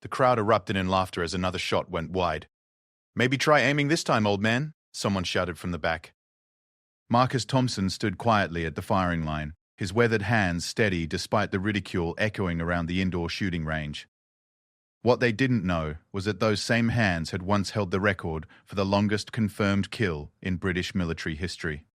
The crowd erupted in laughter as another shot went wide. "Maybe try aiming this time, old man," someone shouted from the back. Marcus Thompson stood quietly at the firing line, his weathered hands steady despite the ridicule echoing around the indoor shooting range. What they didn't know was that those same hands had once held the record for the longest confirmed kill in British military history.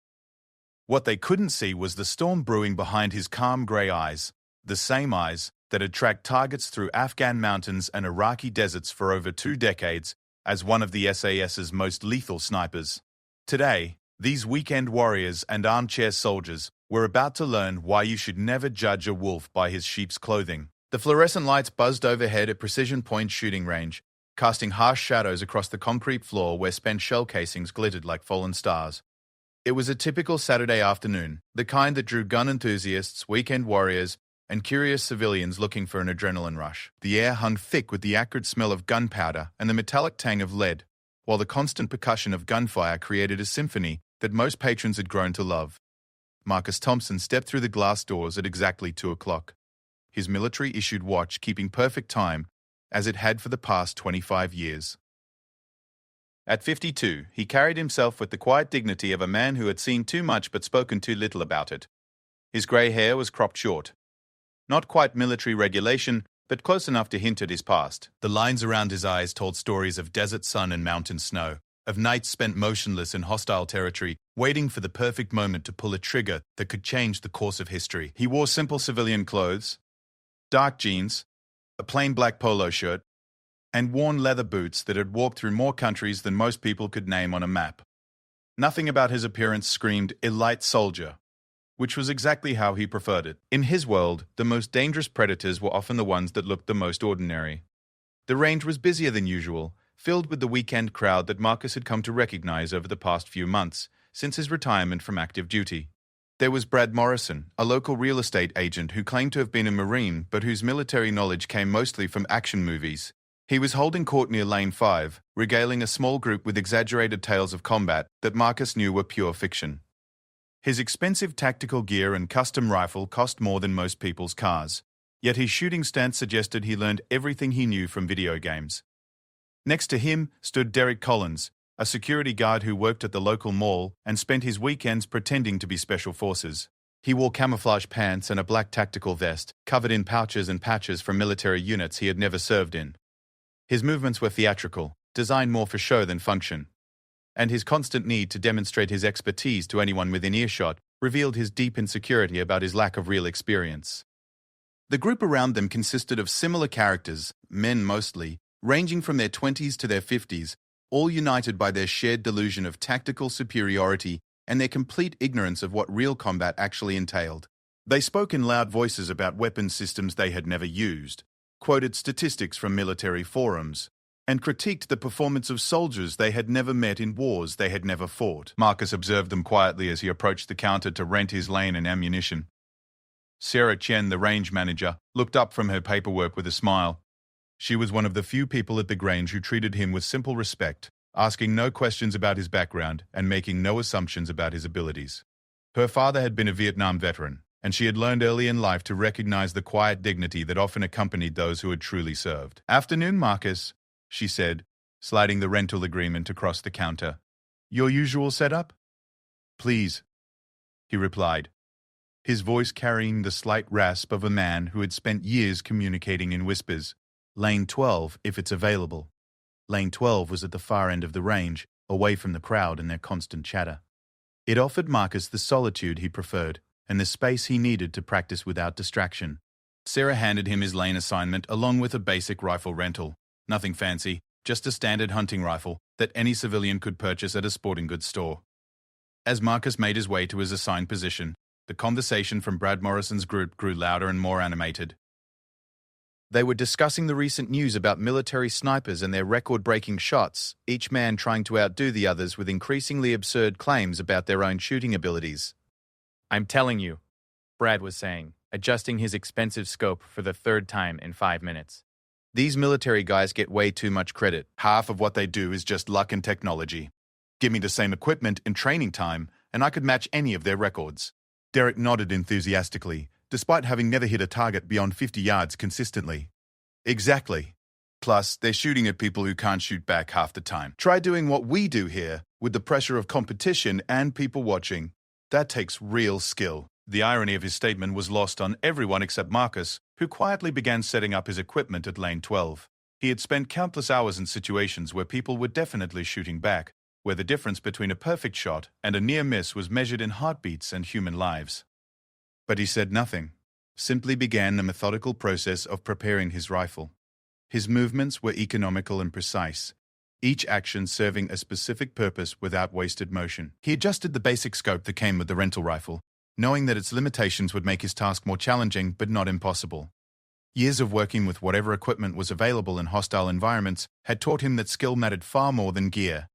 What they couldn't see was the storm brewing behind his calm grey eyes, the same eyes that had tracked targets through Afghan mountains and Iraqi deserts for over 2 decades as one of the SAS's most lethal snipers. Today, these weekend warriors and armchair soldiers were about to learn why you should never judge a wolf by his sheep's clothing. The fluorescent lights buzzed overhead at Precision Point shooting range, casting harsh shadows across the concrete floor where spent shell casings glittered like fallen stars. It was a typical Saturday afternoon, the kind that drew gun enthusiasts, weekend warriors, and curious civilians looking for an adrenaline rush. The air hung thick with the acrid smell of gunpowder and the metallic tang of lead, while the constant percussion of gunfire created a symphony that most patrons had grown to love. Marcus Thompson stepped through the glass doors at exactly 2 o'clock. His military-issued watch keeping perfect time, as it had for the past 25 years. At 52, he carried himself with the quiet dignity of a man who had seen too much but spoken too little about it. His grey hair was cropped short. Not quite military regulation, but close enough to hint at his past. The lines around his eyes told stories of desert sun and mountain snow, of nights spent motionless in hostile territory, waiting for the perfect moment to pull a trigger that could change the course of history. He wore simple civilian clothes, dark jeans, a plain black polo shirt, and worn leather boots that had walked through more countries than most people could name on a map. Nothing about his appearance screamed elite soldier, which was exactly how he preferred it. In his world, the most dangerous predators were often the ones that looked the most ordinary. The range was busier than usual, filled with the weekend crowd that Marcus had come to recognize over the past few months, since his retirement from active duty. There was Brad Morrison, a local real estate agent who claimed to have been a Marine but whose military knowledge came mostly from action movies. He was holding court near Lane 5, regaling a small group with exaggerated tales of combat that Marcus knew were pure fiction. His expensive tactical gear and custom rifle cost more than most people's cars, yet his shooting stance suggested he learned everything he knew from video games. Next to him stood Derek Collins, a security guard who worked at the local mall and spent his weekends pretending to be special forces. He wore camouflage pants and a black tactical vest, covered in pouches and patches from military units he had never served in. His movements were theatrical, designed more for show than function, and his constant need to demonstrate his expertise to anyone within earshot revealed his deep insecurity about his lack of real experience. The group around them consisted of similar characters, men mostly, ranging from their 20s to their 50s, all united by their shared delusion of tactical superiority and their complete ignorance of what real combat actually entailed. They spoke in loud voices about weapons systems they had never used, quoted statistics from military forums, and critiqued the performance of soldiers they had never met in wars they had never fought. Marcus observed them quietly as he approached the counter to rent his lane and ammunition. Sarah Chen, the range manager, looked up from her paperwork with a smile. She was one of the few people at the Grange who treated him with simple respect, asking no questions about his background and making no assumptions about his abilities. Her father had been a Vietnam veteran, and she had learned early in life to recognize the quiet dignity that often accompanied those who had truly served. "Afternoon, Marcus," she said, sliding the rental agreement across the counter. "Your usual setup?" "Please," he replied, his voice carrying the slight rasp of a man who had spent years communicating in whispers. "Lane 12, if it's available." Lane 12 was at the far end of the range, away from the crowd and their constant chatter. It offered Marcus the solitude he preferred, and the space he needed to practice without distraction. Sarah handed him his lane assignment along with a basic rifle rental. Nothing fancy, just a standard hunting rifle that any civilian could purchase at a sporting goods store. As Marcus made his way to his assigned position, the conversation from Brad Morrison's group grew louder and more animated. They were discussing the recent news about military snipers and their record-breaking shots, each man trying to outdo the others with increasingly absurd claims about their own shooting abilities. "I'm telling you," Brad was saying, adjusting his expensive scope for the 3rd time in 5 minutes. "These military guys get way too much credit. Half of what they do is just luck and technology. Give me the same equipment and training time, and I could match any of their records." Derek nodded enthusiastically, despite having never hit a target beyond 50 yards consistently. "Exactly. Plus, they're shooting at people who can't shoot back half the time. Try doing what we do here, with the pressure of competition and people watching. That takes real skill. The irony of his statement was lost on everyone except Marcus, who quietly began setting up his equipment at lane 12. He had spent countless hours in situations where people were definitely shooting back, where the difference between a perfect shot and a near miss was measured in heartbeats and human lives. But he said nothing, simply began the methodical process of preparing his rifle. His movements were economical and precise, each action serving a specific purpose without wasted motion. He adjusted the basic scope that came with the rental rifle, knowing that its limitations would make his task more challenging but not impossible. Years of working with whatever equipment was available in hostile environments had taught him that skill mattered far more than gear.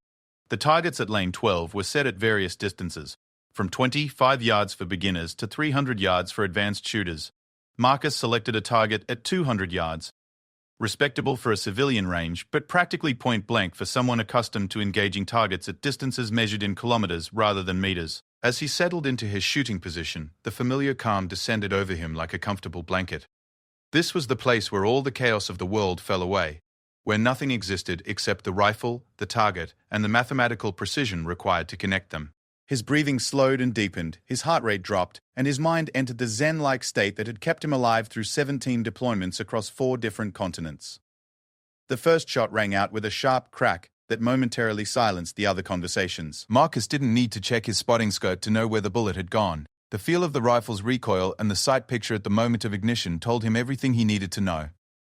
The targets at lane 12 were set at various distances, from 25 yards for beginners to 300 yards for advanced shooters. Marcus selected a target at 200 yards, respectable for a civilian range, but practically point-blank for someone accustomed to engaging targets at distances measured in kilometers rather than meters. As he settled into his shooting position, the familiar calm descended over him like a comfortable blanket. This was the place where all the chaos of the world fell away, where nothing existed except the rifle, the target, and the mathematical precision required to connect them. His breathing slowed and deepened, his heart rate dropped, and his mind entered the zen-like state that had kept him alive through 17 deployments across 4 different continents. The first shot rang out with a sharp crack that momentarily silenced the other conversations. Marcus didn't need to check his spotting scope to know where the bullet had gone. The feel of the rifle's recoil and the sight picture at the moment of ignition told him everything he needed to know.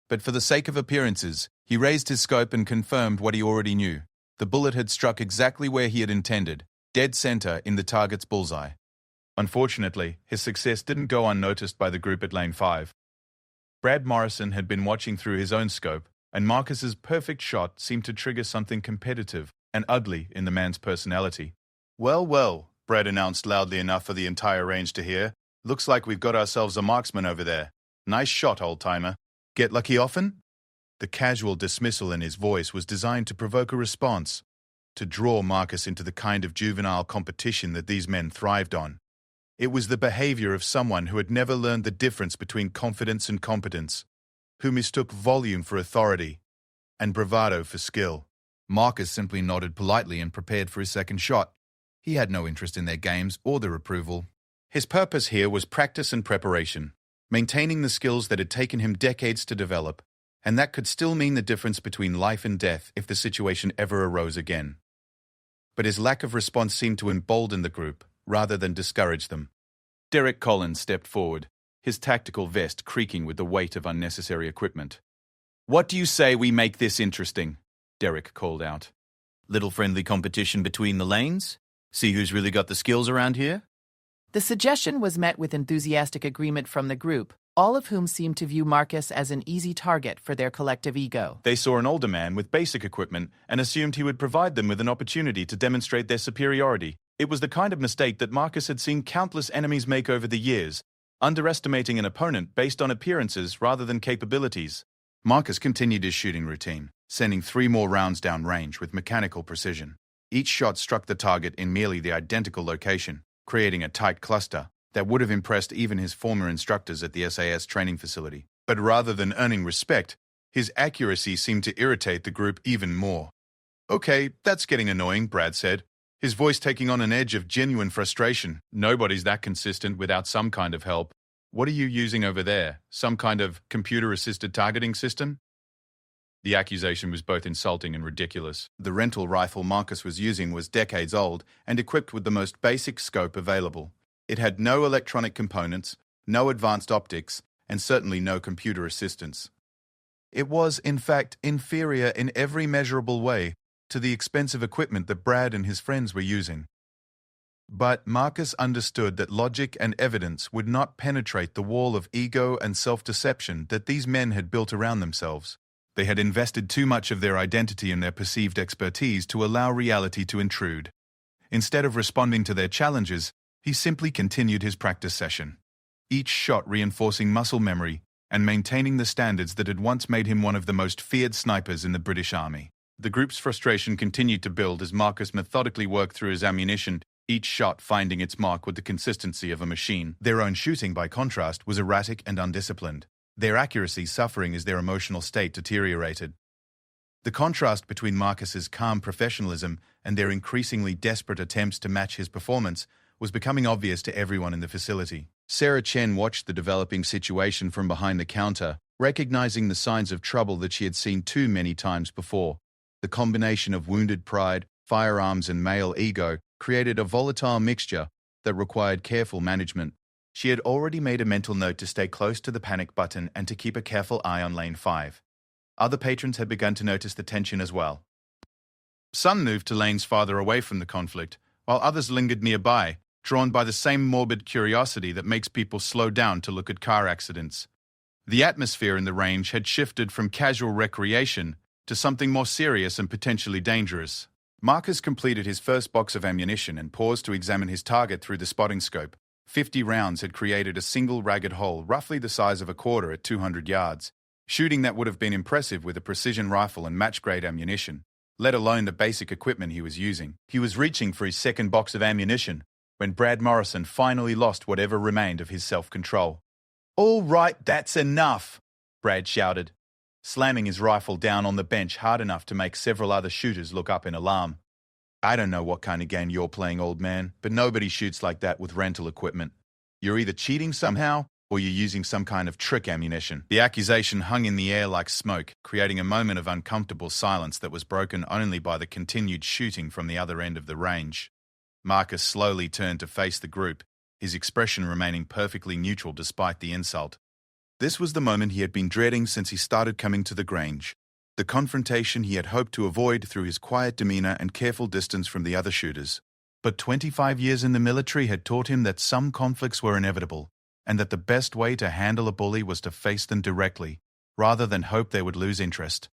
But for the sake of appearances, he raised his scope and confirmed what he already knew. The bullet had struck exactly where he had intended, dead center in the target's bullseye. Unfortunately, his success didn't go unnoticed by the group at lane 5. Brad Morrison had been watching through his own scope, and Marcus's perfect shot seemed to trigger something competitive and ugly in the man's personality. "Well, well," Brad announced loudly enough for the entire range to hear. "Looks like we've got ourselves a marksman over there. Nice shot, old-timer. Get lucky often?" The casual dismissal in his voice was designed to provoke a response, to draw Marcus into the kind of juvenile competition that these men thrived on. It was the behavior of someone who had never learned the difference between confidence and competence, who mistook volume for authority and bravado for skill. Marcus simply nodded politely and prepared for his second shot. He had no interest in their games or their approval. His purpose here was practice and preparation, maintaining the skills that had taken him decades to develop, and that could still mean the difference between life and death if the situation ever arose again. But his lack of response seemed to embolden the group, rather than discourage them. Derek Collins stepped forward, his tactical vest creaking with the weight of unnecessary equipment. "What do you say we make this interesting?" Derek called out. "Little friendly competition between the lanes? See who's really got the skills around here?" The suggestion was met with enthusiastic agreement from the group, all of whom seemed to view Marcus as an easy target for their collective ego. They saw an older man with basic equipment and assumed he would provide them with an opportunity to demonstrate their superiority. It was the kind of mistake that Marcus had seen countless enemies make over the years, underestimating an opponent based on appearances rather than capabilities. Marcus continued his shooting routine, sending 3 more rounds down range with mechanical precision. Each shot struck the target in nearly the identical location, creating a tight cluster that would have impressed even his former instructors at the SAS training facility. But rather than earning respect, his accuracy seemed to irritate the group even more. "Okay, that's getting annoying," Brad said, his voice taking on an edge of genuine frustration. "Nobody's that consistent without some kind of help. What are you using over there? Some kind of computer-assisted targeting system?" The accusation was both insulting and ridiculous. The rental rifle Marcus was using was decades old and equipped with the most basic scope available. It had no electronic components, no advanced optics, and certainly no computer assistance. It was, in fact, inferior in every measurable way to the expensive equipment that Brad and his friends were using. But Marcus understood that logic and evidence would not penetrate the wall of ego and self-deception that these men had built around themselves. They had invested too much of their identity in their perceived expertise to allow reality to intrude. Instead of responding to their challenges, he simply continued his practice session, each shot reinforcing muscle memory and maintaining the standards that had once made him one of the most feared snipers in the British Army. The group's frustration continued to build as Marcus methodically worked through his ammunition, each shot finding its mark with the consistency of a machine. Their own shooting, by contrast, was erratic and undisciplined, their accuracy suffering as their emotional state deteriorated. The contrast between Marcus's calm professionalism and their increasingly desperate attempts to match his performance was becoming obvious to everyone in the facility. Sarah Chen watched the developing situation from behind the counter, recognizing the signs of trouble that she had seen too many times before. The combination of wounded pride, firearms, and male ego created a volatile mixture that required careful management. She had already made a mental note to stay close to the panic button and to keep a careful eye on Lane 5. Other patrons had begun to notice the tension as well. Some moved to lanes farther away from the conflict, while others lingered nearby, drawn by the same morbid curiosity that makes people slow down to look at car accidents. The atmosphere in the range had shifted from casual recreation to something more serious and potentially dangerous. Marcus completed his first box of ammunition and paused to examine his target through the spotting scope. 50 rounds had created a single ragged hole roughly the size of a quarter at 200 yards. Shooting that would have been impressive with a precision rifle and match-grade ammunition, let alone the basic equipment he was using. He was reaching for his second box of ammunition when Brad Morrison finally lost whatever remained of his self-control. "All right, that's enough," Brad shouted, slamming his rifle down on the bench hard enough to make several other shooters look up in alarm. "I don't know what kind of game you're playing, old man, but nobody shoots like that with rental equipment. You're either cheating somehow, or you're using some kind of trick ammunition." The accusation hung in the air like smoke, creating a moment of uncomfortable silence that was broken only by the continued shooting from the other end of the range. Marcus slowly turned to face the group, his expression remaining perfectly neutral despite the insult. This was the moment he had been dreading since he started coming to the Grange. The confrontation he had hoped to avoid through his quiet demeanor and careful distance from the other shooters. But 25 years in the military had taught him that some conflicts were inevitable, and that the best way to handle a bully was to face them directly, rather than hope they would lose interest.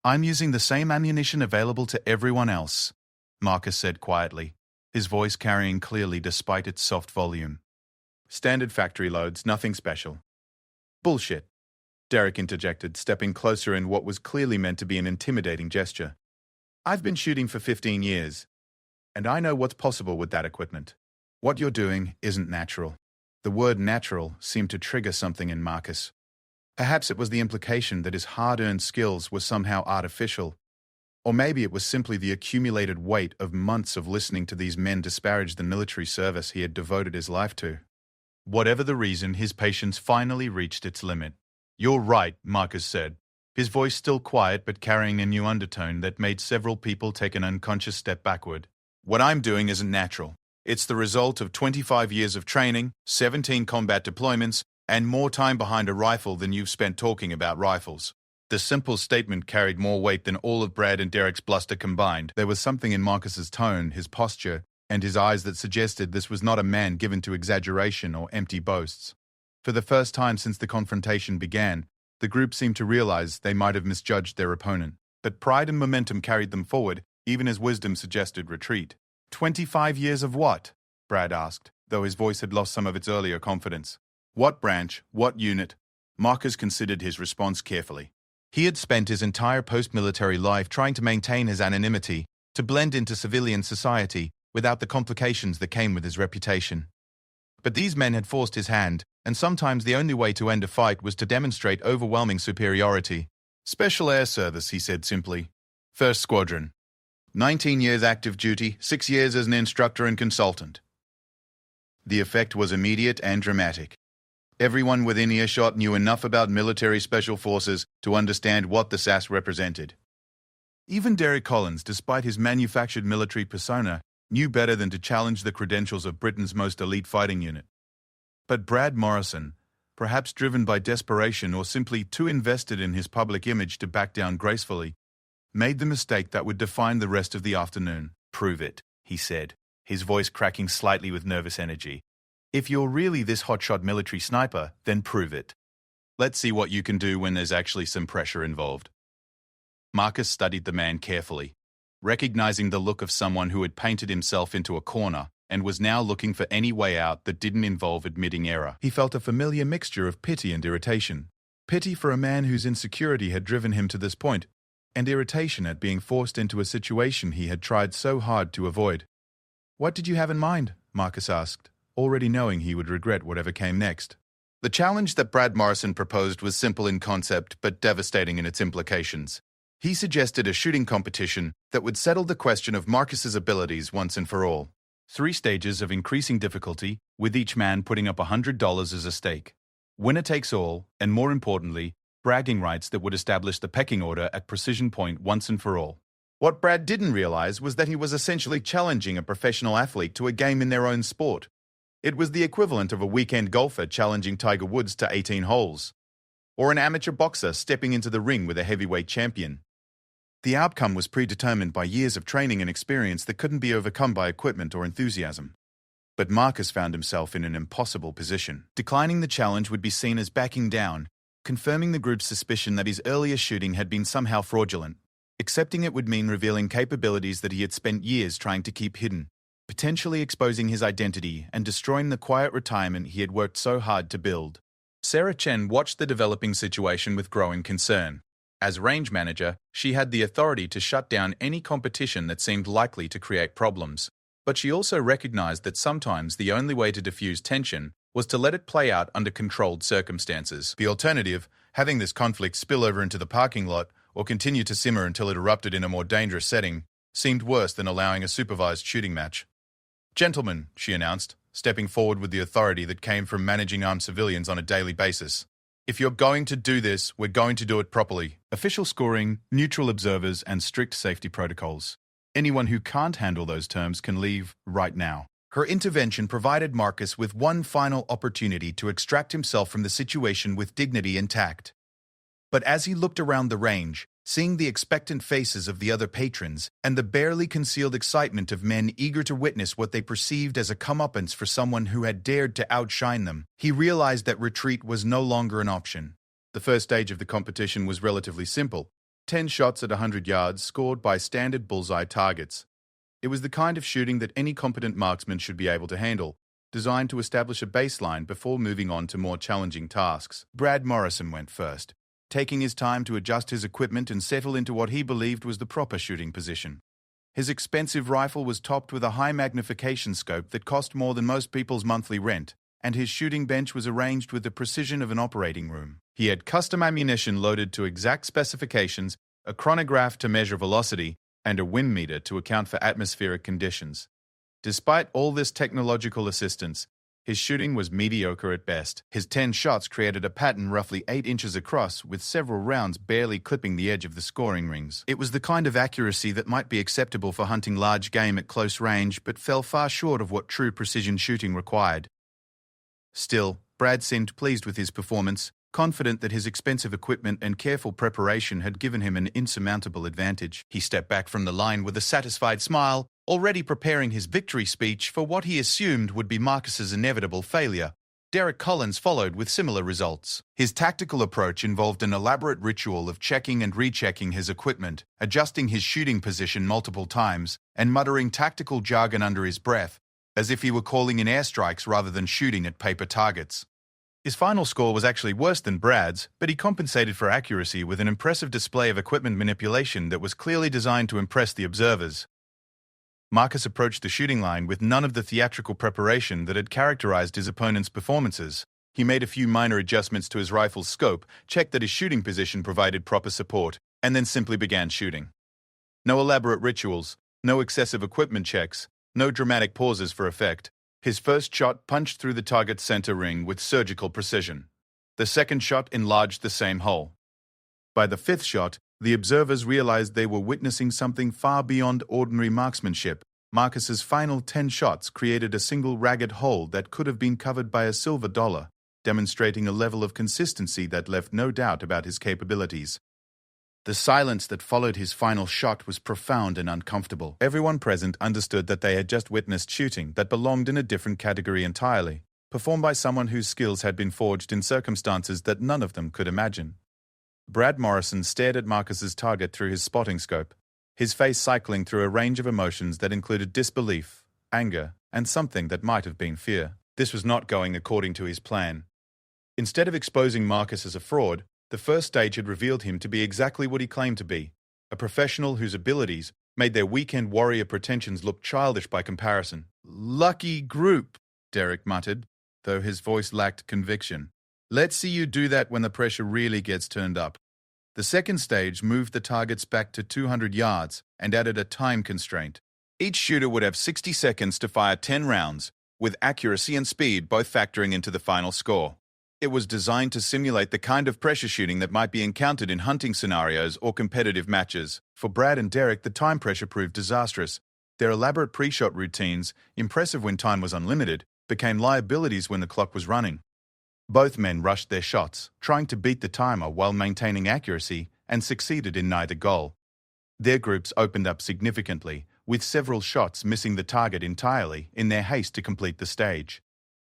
"I'm using the same ammunition available to everyone else," Marcus said quietly, his voice carrying clearly despite its soft volume. "Standard factory loads, nothing special." "Bullshit," Derek interjected, stepping closer in what was clearly meant to be an intimidating gesture. "I've been shooting for 15 years, and I know what's possible with that equipment. What you're doing isn't natural." The word natural seemed to trigger something in Marcus. Perhaps it was the implication that his hard-earned skills were somehow artificial, or maybe it was simply the accumulated weight of months of listening to these men disparage the military service he had devoted his life to. Whatever the reason, his patience finally reached its limit. "You're right," Marcus said, his voice still quiet but carrying a new undertone that made several people take an unconscious step backward. "What I'm doing isn't natural. It's the result of 25 years of training, 17 combat deployments, and more time behind a rifle than you've spent talking about rifles." The simple statement carried more weight than all of Brad and Derek's bluster combined. There was something in Marcus's tone, his posture, and his eyes that suggested this was not a man given to exaggeration or empty boasts. For the first time since the confrontation began, the group seemed to realize they might have misjudged their opponent. But pride and momentum carried them forward, even as wisdom suggested retreat. 25 years of what?" Brad asked, though his voice had lost some of its earlier confidence. "What branch? What unit?" Marcus considered his response carefully. He had spent his entire post-military life trying to maintain his anonymity, to blend into civilian society without the complications that came with his reputation. But these men had forced his hand, and sometimes the only way to end a fight was to demonstrate overwhelming superiority. "Special Air Service," he said simply. "First Squadron. 19 years active duty, 6 years as an instructor and consultant." The effect was immediate and dramatic. Everyone within earshot knew enough about military special forces to understand what the SAS represented. Even Derek Collins, despite his manufactured military persona, knew better than to challenge the credentials of Britain's most elite fighting unit. But Brad Morrison, perhaps driven by desperation or simply too invested in his public image to back down gracefully, made the mistake that would define the rest of the afternoon. "Prove it," he said, his voice cracking slightly with nervous energy. "If you're really this hotshot military sniper, then prove it. Let's see what you can do when there's actually some pressure involved." Marcus studied the man carefully, recognizing the look of someone who had painted himself into a corner and was now looking for any way out that didn't involve admitting error. He felt a familiar mixture of pity and irritation. Pity for a man whose insecurity had driven him to this point, and irritation at being forced into a situation he had tried so hard to avoid. "What did you have in mind?" Marcus asked, already knowing he would regret whatever came next. The challenge that Brad Morrison proposed was simple in concept but devastating in its implications. He suggested a shooting competition that would settle the question of Marcus's abilities once and for all. 3 stages of increasing difficulty, with each man putting up $100 as a stake. Winner takes all, and more importantly, bragging rights that would establish the pecking order at precision point once and for all. What Brad didn't realize was that he was essentially challenging a professional athlete to a game in their own sport. It was the equivalent of a weekend golfer challenging Tiger Woods to 18 holes, or an amateur boxer stepping into the ring with a heavyweight champion. The outcome was predetermined by years of training and experience that couldn't be overcome by equipment or enthusiasm. But Marcus found himself in an impossible position. Declining the challenge would be seen as backing down, confirming the group's suspicion that his earlier shooting had been somehow fraudulent. Accepting it would mean revealing capabilities that he had spent years trying to keep hidden, potentially exposing his identity and destroying the quiet retirement he had worked so hard to build. Sarah Chen watched the developing situation with growing concern. As range manager, she had the authority to shut down any competition that seemed likely to create problems. But she also recognized that sometimes the only way to diffuse tension was to let it play out under controlled circumstances. The alternative, having this conflict spill over into the parking lot or continue to simmer until it erupted in a more dangerous setting, seemed worse than allowing a supervised shooting match. "Gentlemen," she announced, stepping forward with the authority that came from managing armed civilians on a daily basis. "If you're going to do this, we're going to do it properly. Official scoring, neutral observers, and strict safety protocols. Anyone who can't handle those terms can leave right now." Her intervention provided Marcus with one final opportunity to extract himself from the situation with dignity and tact. But as he looked around the range, seeing the expectant faces of the other patrons and the barely concealed excitement of men eager to witness what they perceived as a comeuppance for someone who had dared to outshine them, he realized that retreat was no longer an option. The first stage of the competition was relatively simple: 10 shots at 100 yards scored by standard bullseye targets. It was the kind of shooting that any competent marksman should be able to handle, designed to establish a baseline before moving on to more challenging tasks. Brad Morrison went first, taking his time to adjust his equipment and settle into what he believed was the proper shooting position. His expensive rifle was topped with a high magnification scope that cost more than most people's monthly rent, and his shooting bench was arranged with the precision of an operating room. He had custom ammunition loaded to exact specifications, a chronograph to measure velocity, and a wind meter to account for atmospheric conditions. Despite all this technological assistance, his shooting was mediocre at best. His 10 shots created a pattern roughly 8 inches across, with several rounds barely clipping the edge of the scoring rings. It was the kind of accuracy that might be acceptable for hunting large game at close range, but fell far short of what true precision shooting required. Still, Brad seemed pleased with his performance, confident that his expensive equipment and careful preparation had given him an insurmountable advantage. He stepped back from the line with a satisfied smile, already preparing his victory speech for what he assumed would be Marcus's inevitable failure. Derek Collins followed with similar results. His tactical approach involved an elaborate ritual of checking and rechecking his equipment, adjusting his shooting position multiple times, and muttering tactical jargon under his breath, as if he were calling in airstrikes rather than shooting at paper targets. His final score was actually worse than Brad's, but he compensated for accuracy with an impressive display of equipment manipulation that was clearly designed to impress the observers. Marcus approached the shooting line with none of the theatrical preparation that had characterized his opponent's performances. He made a few minor adjustments to his rifle's scope, checked that his shooting position provided proper support, and then simply began shooting. No elaborate rituals, no excessive equipment checks, no dramatic pauses for effect. His first shot punched through the target's center ring with surgical precision. The second shot enlarged the same hole. By the fifth shot, the observers realized they were witnessing something far beyond ordinary marksmanship. Marcus's final 10 shots created a single ragged hole that could have been covered by a silver dollar, demonstrating a level of consistency that left no doubt about his capabilities. The silence that followed his final shot was profound and uncomfortable. Everyone present understood that they had just witnessed shooting that belonged in a different category entirely, performed by someone whose skills had been forged in circumstances that none of them could imagine. Brad Morrison stared at Marcus's target through his spotting scope, his face cycling through a range of emotions that included disbelief, anger, and something that might have been fear. This was not going according to his plan. Instead of exposing Marcus as a fraud, the first stage had revealed him to be exactly what he claimed to be, a professional whose abilities made their weekend warrior pretensions look childish by comparison. "Lucky group," Derek muttered, though his voice lacked conviction. "Let's see you do that when the pressure really gets turned up." The second stage moved the targets back to 200 yards and added a time constraint. Each shooter would have 60 seconds to fire 10 rounds, with accuracy and speed both factoring into the final score. It was designed to simulate the kind of pressure shooting that might be encountered in hunting scenarios or competitive matches. For Brad and Derek, the time pressure proved disastrous. Their elaborate pre-shot routines, impressive when time was unlimited, became liabilities when the clock was running. Both men rushed their shots, trying to beat the timer while maintaining accuracy, and succeeded in neither goal. Their groups opened up significantly, with several shots missing the target entirely in their haste to complete the stage.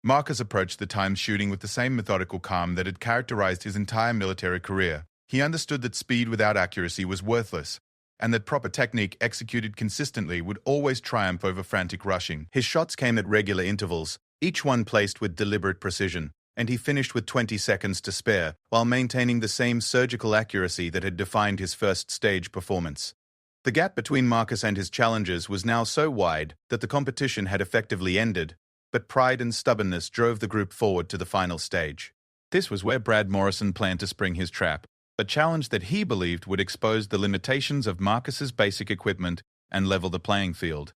Marcus approached the time shooting with the same methodical calm that had characterized his entire military career. He understood that speed without accuracy was worthless, and that proper technique executed consistently would always triumph over frantic rushing. His shots came at regular intervals, each one placed with deliberate precision, and he finished with 20 seconds to spare, while maintaining the same surgical accuracy that had defined his first stage performance. The gap between Marcus and his challengers was now so wide that the competition had effectively ended, but pride and stubbornness drove the group forward to the final stage. This was where Brad Morrison planned to spring his trap, a challenge that he believed would expose the limitations of Marcus's basic equipment and level the playing field.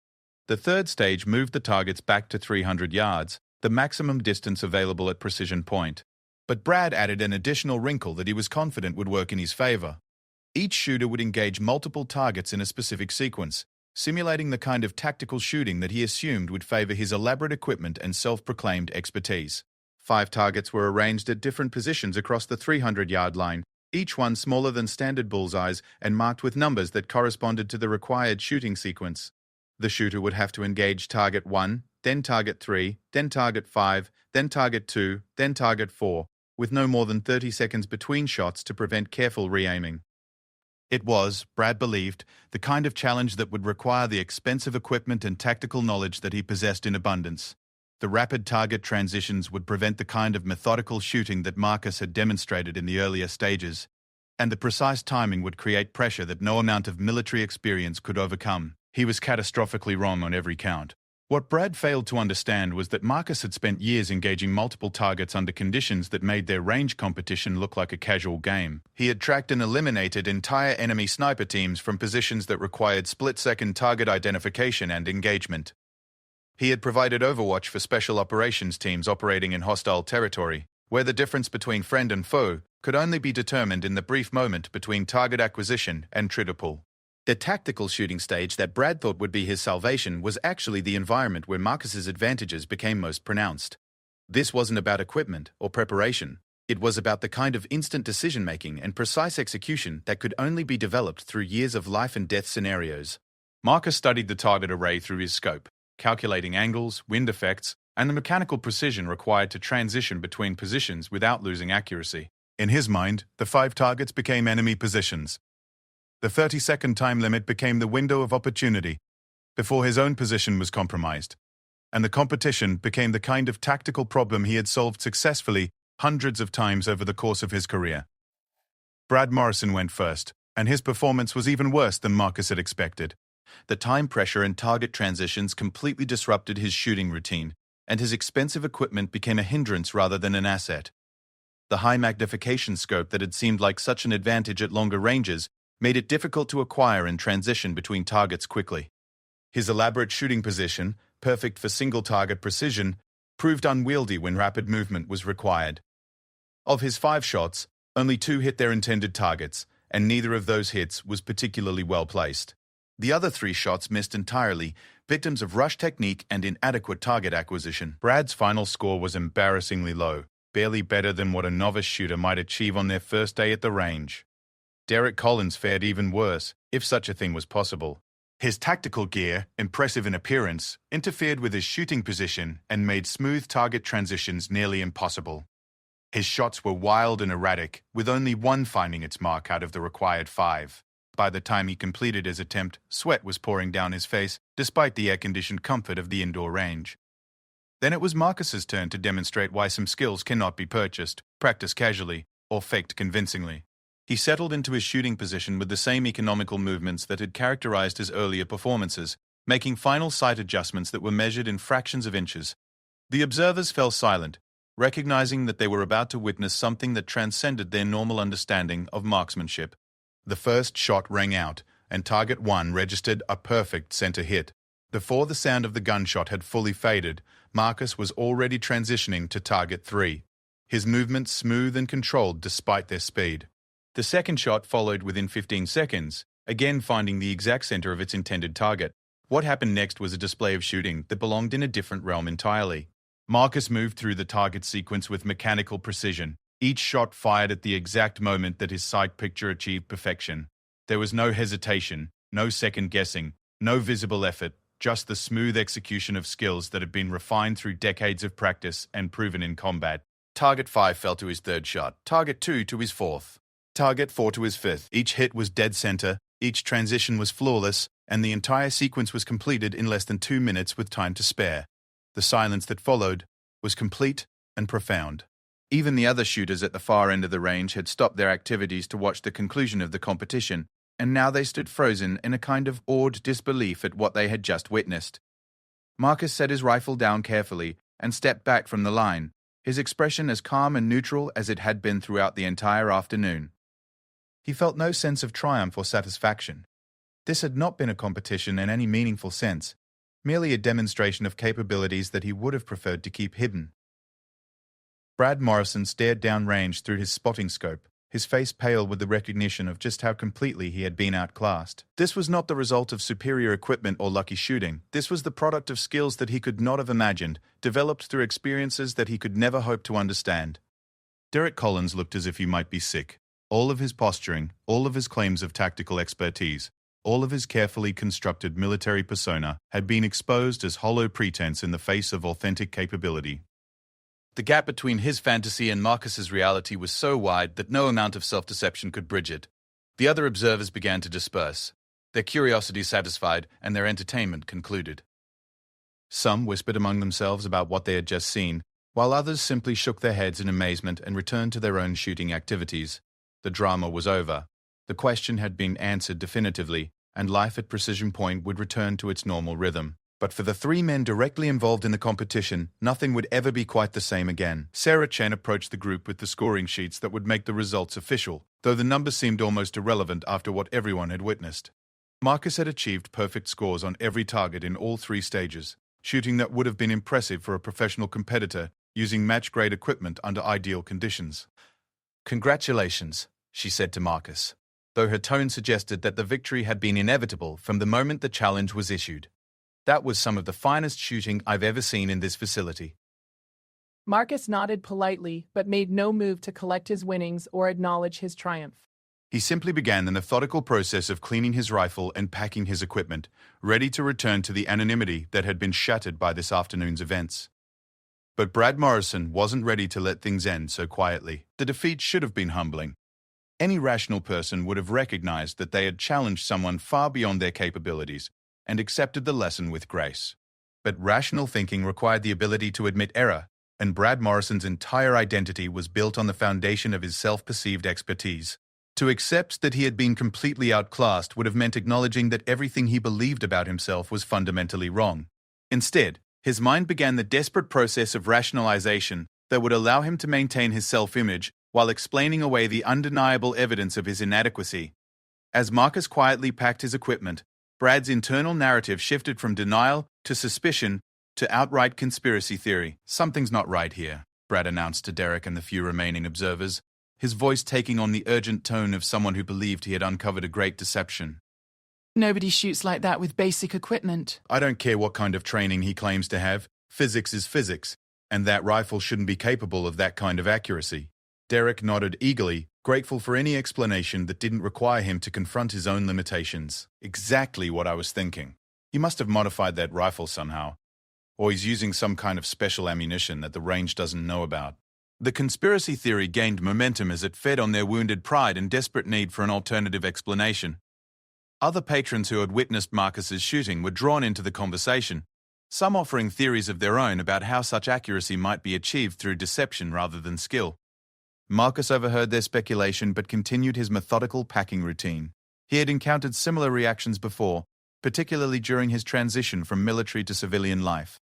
The third stage moved the targets back to 300 yards, the maximum distance available at precision point. But Brad added an additional wrinkle that he was confident would work in his favor. Each shooter would engage multiple targets in a specific sequence, simulating the kind of tactical shooting that he assumed would favor his elaborate equipment and self-proclaimed expertise. 5 targets were arranged at different positions across the 300-yard line, each one smaller than standard bullseyes and marked with numbers that corresponded to the required shooting sequence. The shooter would have to engage target 1, then target 3, then target 5, then target 2, then target 4, with no more than 30 seconds between shots to prevent careful re-aiming. It was, Brad believed, the kind of challenge that would require the expensive equipment and tactical knowledge that he possessed in abundance. The rapid target transitions would prevent the kind of methodical shooting that Marcus had demonstrated in the earlier stages, and the precise timing would create pressure that no amount of military experience could overcome. He was catastrophically wrong on every count. What Brad failed to understand was that Marcus had spent years engaging multiple targets under conditions that made their range competition look like a casual game. He had tracked and eliminated entire enemy sniper teams from positions that required split-second target identification and engagement. He had provided overwatch for special operations teams operating in hostile territory, where the difference between friend and foe could only be determined in the brief moment between target acquisition and trigger pull. The tactical shooting stage that Brad thought would be his salvation was actually the environment where Marcus's advantages became most pronounced. This wasn't about equipment or preparation. It was about the kind of instant decision-making and precise execution that could only be developed through years of life-and-death scenarios. Marcus studied the target array through his scope, calculating angles, wind effects, and the mechanical precision required to transition between positions without losing accuracy. In his mind, the 5 targets became enemy positions. The 30-second time limit became the window of opportunity before his own position was compromised, and the competition became the kind of tactical problem he had solved successfully hundreds of times over the course of his career. Brad Morrison went first, and his performance was even worse than Marcus had expected. The time pressure and target transitions completely disrupted his shooting routine, and his expensive equipment became a hindrance rather than an asset. The high magnification scope that had seemed like such an advantage at longer ranges made it difficult to acquire and transition between targets quickly. His elaborate shooting position, perfect for single-target precision, proved unwieldy when rapid movement was required. Of his 5 shots, only 2 hit their intended targets, and neither of those hits was particularly well placed. The other 3 shots missed entirely, victims of rush technique and inadequate target acquisition. Brad's final score was embarrassingly low, barely better than what a novice shooter might achieve on their first day at the range. Derek Collins fared even worse, if such a thing was possible. His tactical gear, impressive in appearance, interfered with his shooting position and made smooth target transitions nearly impossible. His shots were wild and erratic, with only 1 finding its mark out of the required 5. By the time he completed his attempt, sweat was pouring down his face, despite the air-conditioned comfort of the indoor range. Then it was Marcus's turn to demonstrate why some skills cannot be purchased, practiced casually, or faked convincingly. He settled into his shooting position with the same economical movements that had characterized his earlier performances, making final sight adjustments that were measured in fractions of inches. The observers fell silent, recognizing that they were about to witness something that transcended their normal understanding of marksmanship. The first shot rang out, and Target 1 registered a perfect center hit. Before the sound of the gunshot had fully faded, Marcus was already transitioning to Target 3, his movements smooth and controlled despite their speed. The second shot followed within 15 seconds, again finding the exact center of its intended target. What happened next was a display of shooting that belonged in a different realm entirely. Marcus moved through the target sequence with mechanical precision, each shot fired at the exact moment that his sight picture achieved perfection. There was no hesitation, no second guessing, no visible effort, just the smooth execution of skills that had been refined through decades of practice and proven in combat. Target 5 fell to his third shot, Target 2 to his fourth, Target 4 to his fifth. Each hit was dead center, each transition was flawless, and the entire sequence was completed in less than 2 minutes with time to spare. The silence that followed was complete and profound. Even the other shooters at the far end of the range had stopped their activities to watch the conclusion of the competition, and now they stood frozen in a kind of awed disbelief at what they had just witnessed. Marcus set his rifle down carefully and stepped back from the line, his expression as calm and neutral as it had been throughout the entire afternoon. He felt no sense of triumph or satisfaction. This had not been a competition in any meaningful sense, merely a demonstration of capabilities that he would have preferred to keep hidden. Brad Morrison stared downrange through his spotting scope, his face pale with the recognition of just how completely he had been outclassed. This was not the result of superior equipment or lucky shooting. This was the product of skills that he could not have imagined, developed through experiences that he could never hope to understand. Derek Collins looked as if he might be sick. All of his posturing, all of his claims of tactical expertise, all of his carefully constructed military persona had been exposed as hollow pretense in the face of authentic capability. The gap between his fantasy and Marcus's reality was so wide that no amount of self-deception could bridge it. The other observers began to disperse, their curiosity satisfied and their entertainment concluded. Some whispered among themselves about what they had just seen, while others simply shook their heads in amazement and returned to their own shooting activities. The drama was over. The question had been answered definitively, and life at Precision Point would return to its normal rhythm. But for the three men directly involved in the competition, nothing would ever be quite the same again. Sarah Chen approached the group with the scoring sheets that would make the results official, though the numbers seemed almost irrelevant after what everyone had witnessed. Marcus had achieved perfect scores on every target in all 3 stages, shooting that would have been impressive for a professional competitor using match-grade equipment under ideal conditions. "Congratulations," she said to Marcus, though her tone suggested that the victory had been inevitable from the moment the challenge was issued. "That was some of the finest shooting I've ever seen in this facility." Marcus nodded politely, but made no move to collect his winnings or acknowledge his triumph. He simply began the methodical process of cleaning his rifle and packing his equipment, ready to return to the anonymity that had been shattered by this afternoon's events. But Brad Morrison wasn't ready to let things end so quietly. The defeat should have been humbling. Any rational person would have recognized that they had challenged someone far beyond their capabilities and accepted the lesson with grace. But rational thinking required the ability to admit error, and Brad Morrison's entire identity was built on the foundation of his self-perceived expertise. To accept that he had been completely outclassed would have meant acknowledging that everything he believed about himself was fundamentally wrong. Instead, his mind began the desperate process of rationalization that would allow him to maintain his self-image while explaining away the undeniable evidence of his inadequacy. As Marcus quietly packed his equipment, Brad's internal narrative shifted from denial to suspicion to outright conspiracy theory. "Something's not right here," Brad announced to Derek and the few remaining observers, his voice taking on the urgent tone of someone who believed he had uncovered a great deception. Nobody shoots like that with basic equipment. "I don't care what kind of training he claims to have. Physics is physics, and that rifle shouldn't be capable of that kind of accuracy." Derek nodded eagerly, grateful for any explanation that didn't require him to confront his own limitations. "Exactly what I was thinking. He must have modified that rifle somehow. Or he's using some kind of special ammunition that the range doesn't know about." The conspiracy theory gained momentum as it fed on their wounded pride and desperate need for an alternative explanation. Other patrons who had witnessed Marcus's shooting were drawn into the conversation, some offering theories of their own about how such accuracy might be achieved through deception rather than skill. Marcus overheard their speculation but continued his methodical packing routine. He had encountered similar reactions before, particularly during his transition from military to civilian life.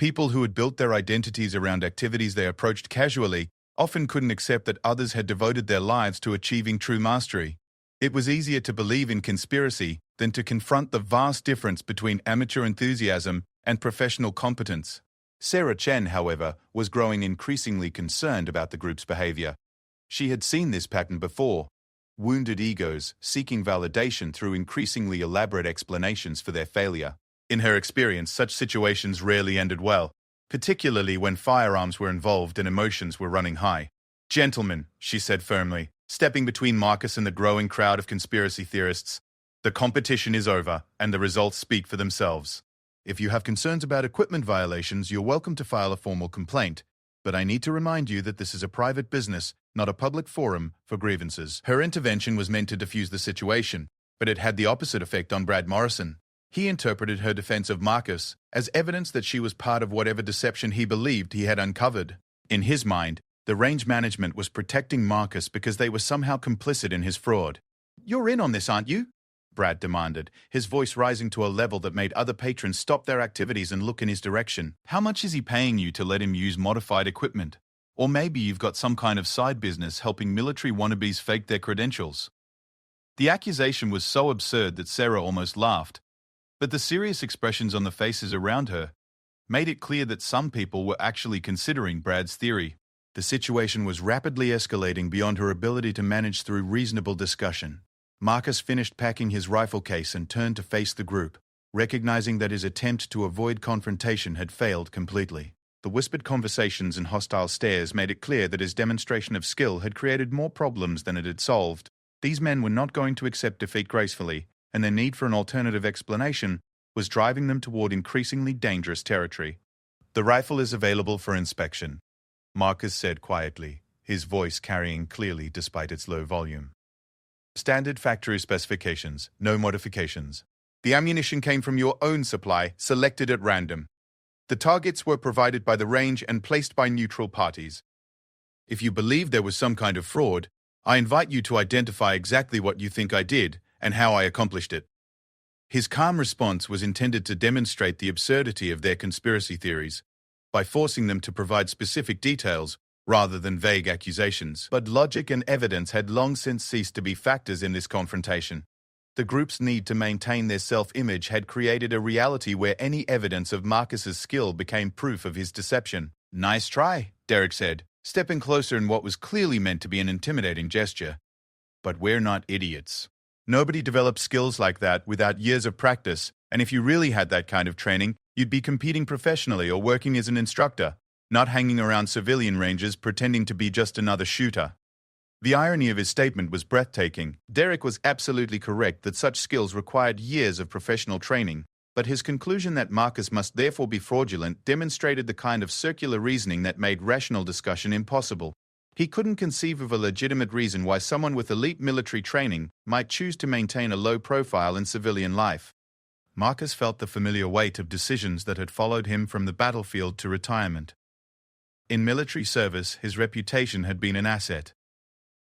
People who had built their identities around activities they approached casually often couldn't accept that others had devoted their lives to achieving true mastery. It was easier to believe in conspiracy than to confront the vast difference between amateur enthusiasm and professional competence. Sarah Chen, however, was growing increasingly concerned about the group's behavior. She had seen this pattern before: wounded egos seeking validation through increasingly elaborate explanations for their failure. In her experience, such situations rarely ended well, particularly when firearms were involved and emotions were running high. "Gentlemen," she said firmly, stepping between Marcus and the growing crowd of conspiracy theorists, "the competition is over, and the results speak for themselves. If you have concerns about equipment violations, you're welcome to file a formal complaint, but I need to remind you that this is a private business, not a public forum for grievances." Her intervention was meant to defuse the situation, but it had the opposite effect on Brad Morrison. He interpreted her defense of Marcus as evidence that she was part of whatever deception he believed he had uncovered. In his mind, the range management was protecting Marcus because they were somehow complicit in his fraud. "You're in on this, aren't you?" Brad demanded, his voice rising to a level that made other patrons stop their activities and look in his direction. "How much is he paying you to let him use modified equipment? Or maybe you've got some kind of side business helping military wannabes fake their credentials." The accusation was so absurd that Sarah almost laughed, but the serious expressions on the faces around her made it clear that some people were actually considering Brad's theory. The situation was rapidly escalating beyond her ability to manage through reasonable discussion. Marcus finished packing his rifle case and turned to face the group, recognizing that his attempt to avoid confrontation had failed completely. The whispered conversations and hostile stares made it clear that his demonstration of skill had created more problems than it had solved. These men were not going to accept defeat gracefully, and their need for an alternative explanation was driving them toward increasingly dangerous territory. "The rifle is available for inspection," Marcus said quietly, his voice carrying clearly despite its low volume. "Standard factory specifications, no modifications. The ammunition came from your own supply, selected at random. The targets were provided by the range and placed by neutral parties. If you believe there was some kind of fraud, I invite you to identify exactly what you think I did and how I accomplished it." His calm response was intended to demonstrate the absurdity of their conspiracy theories by forcing them to provide specific details rather than vague accusations. But logic and evidence had long since ceased to be factors in this confrontation. The group's need to maintain their self-image had created a reality where any evidence of Marcus's skill became proof of his deception. "Nice try," Derek said, stepping closer in what was clearly meant to be an intimidating gesture. "But we're not idiots. Nobody develops skills like that without years of practice, and if you really had that kind of training, you'd be competing professionally or working as an instructor, not hanging around civilian ranges pretending to be just another shooter." The irony of his statement was breathtaking. Derek was absolutely correct that such skills required years of professional training, but his conclusion that Marcus must therefore be fraudulent demonstrated the kind of circular reasoning that made rational discussion impossible. He couldn't conceive of a legitimate reason why someone with elite military training might choose to maintain a low profile in civilian life. Marcus felt the familiar weight of decisions that had followed him from the battlefield to retirement. In military service, his reputation had been an asset.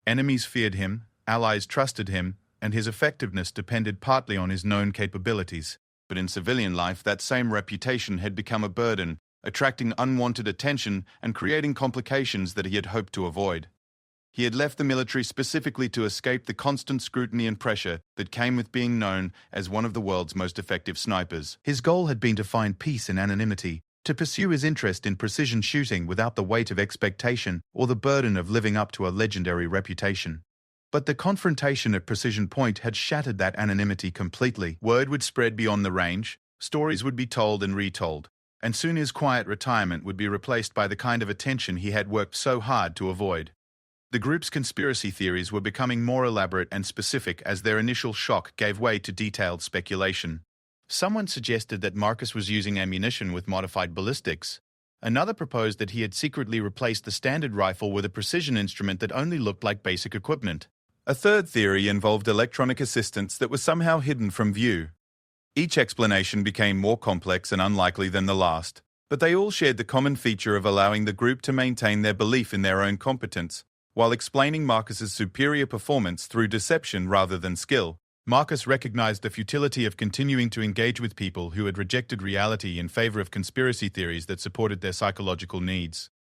Enemies feared him, allies trusted him, and his effectiveness depended partly on his known capabilities. But in civilian life, that same reputation had become a burden, attracting unwanted attention and creating complications that he had hoped to avoid. He had left the military specifically to escape the constant scrutiny and pressure that came with being known as one of the world's most effective snipers. His goal had been to find peace in anonymity, to pursue his interest in precision shooting without the weight of expectation or the burden of living up to a legendary reputation. But the confrontation at Precision Point had shattered that anonymity completely. Word would spread beyond the range, stories would be told and retold, and soon his quiet retirement would be replaced by the kind of attention he had worked so hard to avoid. The group's conspiracy theories were becoming more elaborate and specific as their initial shock gave way to detailed speculation. Someone suggested that Marcus was using ammunition with modified ballistics. Another proposed that he had secretly replaced the standard rifle with a precision instrument that only looked like basic equipment. A third theory involved electronic assistance that was somehow hidden from view. Each explanation became more complex and unlikely than the last, but they all shared the common feature of allowing the group to maintain their belief in their own competence, while explaining Marcus's superior performance through deception rather than skill. Marcus recognized the futility of continuing to engage with people who had rejected reality in favor of conspiracy theories that supported their psychological needs.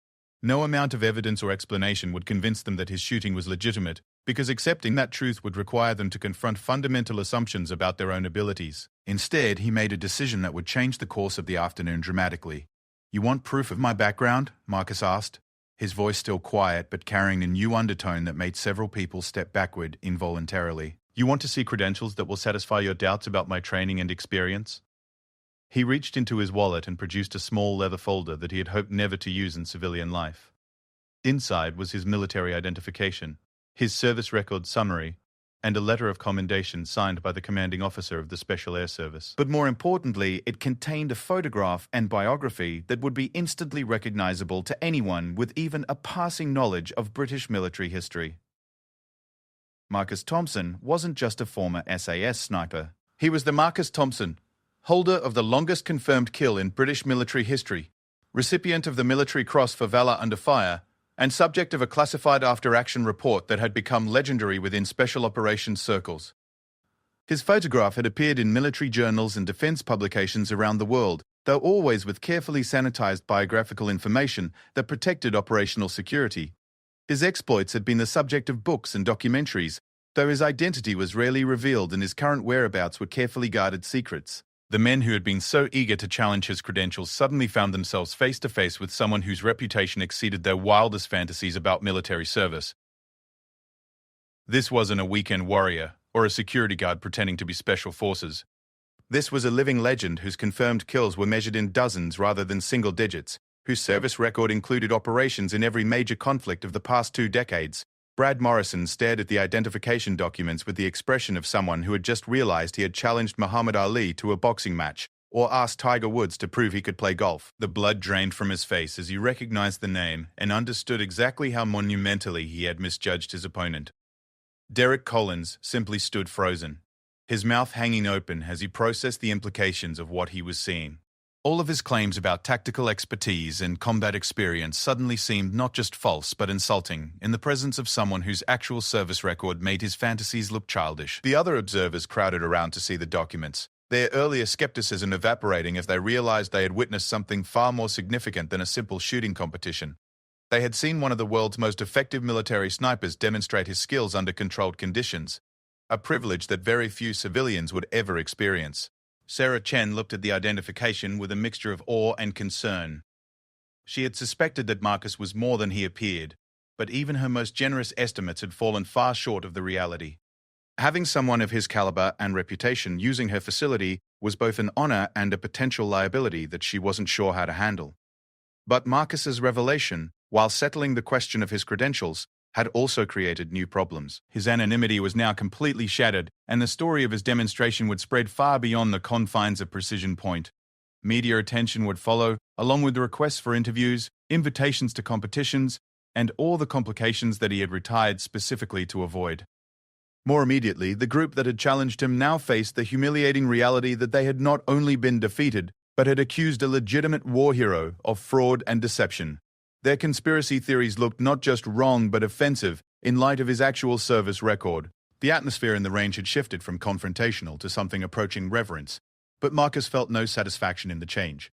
No amount of evidence or explanation would convince them that his shooting was legitimate, because accepting that truth would require them to confront fundamental assumptions about their own abilities. Instead, he made a decision that would change the course of the afternoon dramatically. "You want proof of my background?" Marcus asked, his voice still quiet but carrying a new undertone that made several people step backward involuntarily. "You want to see credentials that will satisfy your doubts about my training and experience?" He reached into his wallet and produced a small leather folder that he had hoped never to use in civilian life. Inside was his military identification, his service record summary, and a letter of commendation signed by the commanding officer of the Special Air Service. But more importantly, it contained a photograph and biography that would be instantly recognizable to anyone with even a passing knowledge of British military history. Marcus Thompson wasn't just a former SAS sniper. He was the Marcus Thompson, holder of the longest confirmed kill in British military history, recipient of the Military Cross for Valor Under Fire, and subject of a classified after-action report that had become legendary within special operations circles. His photograph had appeared in military journals and defense publications around the world, though always with carefully sanitized biographical information that protected operational security. His exploits had been the subject of books and documentaries, though his identity was rarely revealed and his current whereabouts were carefully guarded secrets. The men who had been so eager to challenge his credentials suddenly found themselves face-to-face with someone whose reputation exceeded their wildest fantasies about military service. This wasn't a weekend warrior or a security guard pretending to be special forces. This was a living legend whose confirmed kills were measured in dozens rather than single digits, whose service record included operations in every major conflict of the past 2 decades. Brad Morrison stared at the identification documents with the expression of someone who had just realized he had challenged Muhammad Ali to a boxing match, or asked Tiger Woods to prove he could play golf. The blood drained from his face as he recognized the name and understood exactly how monumentally he had misjudged his opponent. Derek Collins simply stood frozen, his mouth hanging open as he processed the implications of what he was seeing. All of his claims about tactical expertise and combat experience suddenly seemed not just false but insulting in the presence of someone whose actual service record made his fantasies look childish. The other observers crowded around to see the documents, their earlier skepticism evaporating as they realized they had witnessed something far more significant than a simple shooting competition. They had seen one of the world's most effective military snipers demonstrate his skills under controlled conditions, a privilege that very few civilians would ever experience. Sarah Chen looked at the identification with a mixture of awe and concern. She had suspected that Marcus was more than he appeared, but even her most generous estimates had fallen far short of the reality. Having someone of his caliber and reputation using her facility was both an honor and a potential liability that she wasn't sure how to handle. But Marcus's revelation, while settling the question of his credentials, had also created new problems. His anonymity was now completely shattered, and the story of his demonstration would spread far beyond the confines of Precision Point. Media attention would follow, along with the requests for interviews, invitations to competitions, and all the complications that he had retired specifically to avoid. More immediately, the group that had challenged him now faced the humiliating reality that they had not only been defeated, but had accused a legitimate war hero of fraud and deception. Their conspiracy theories looked not just wrong but offensive in light of his actual service record. The atmosphere in the range had shifted from confrontational to something approaching reverence, but Marcus felt no satisfaction in the change.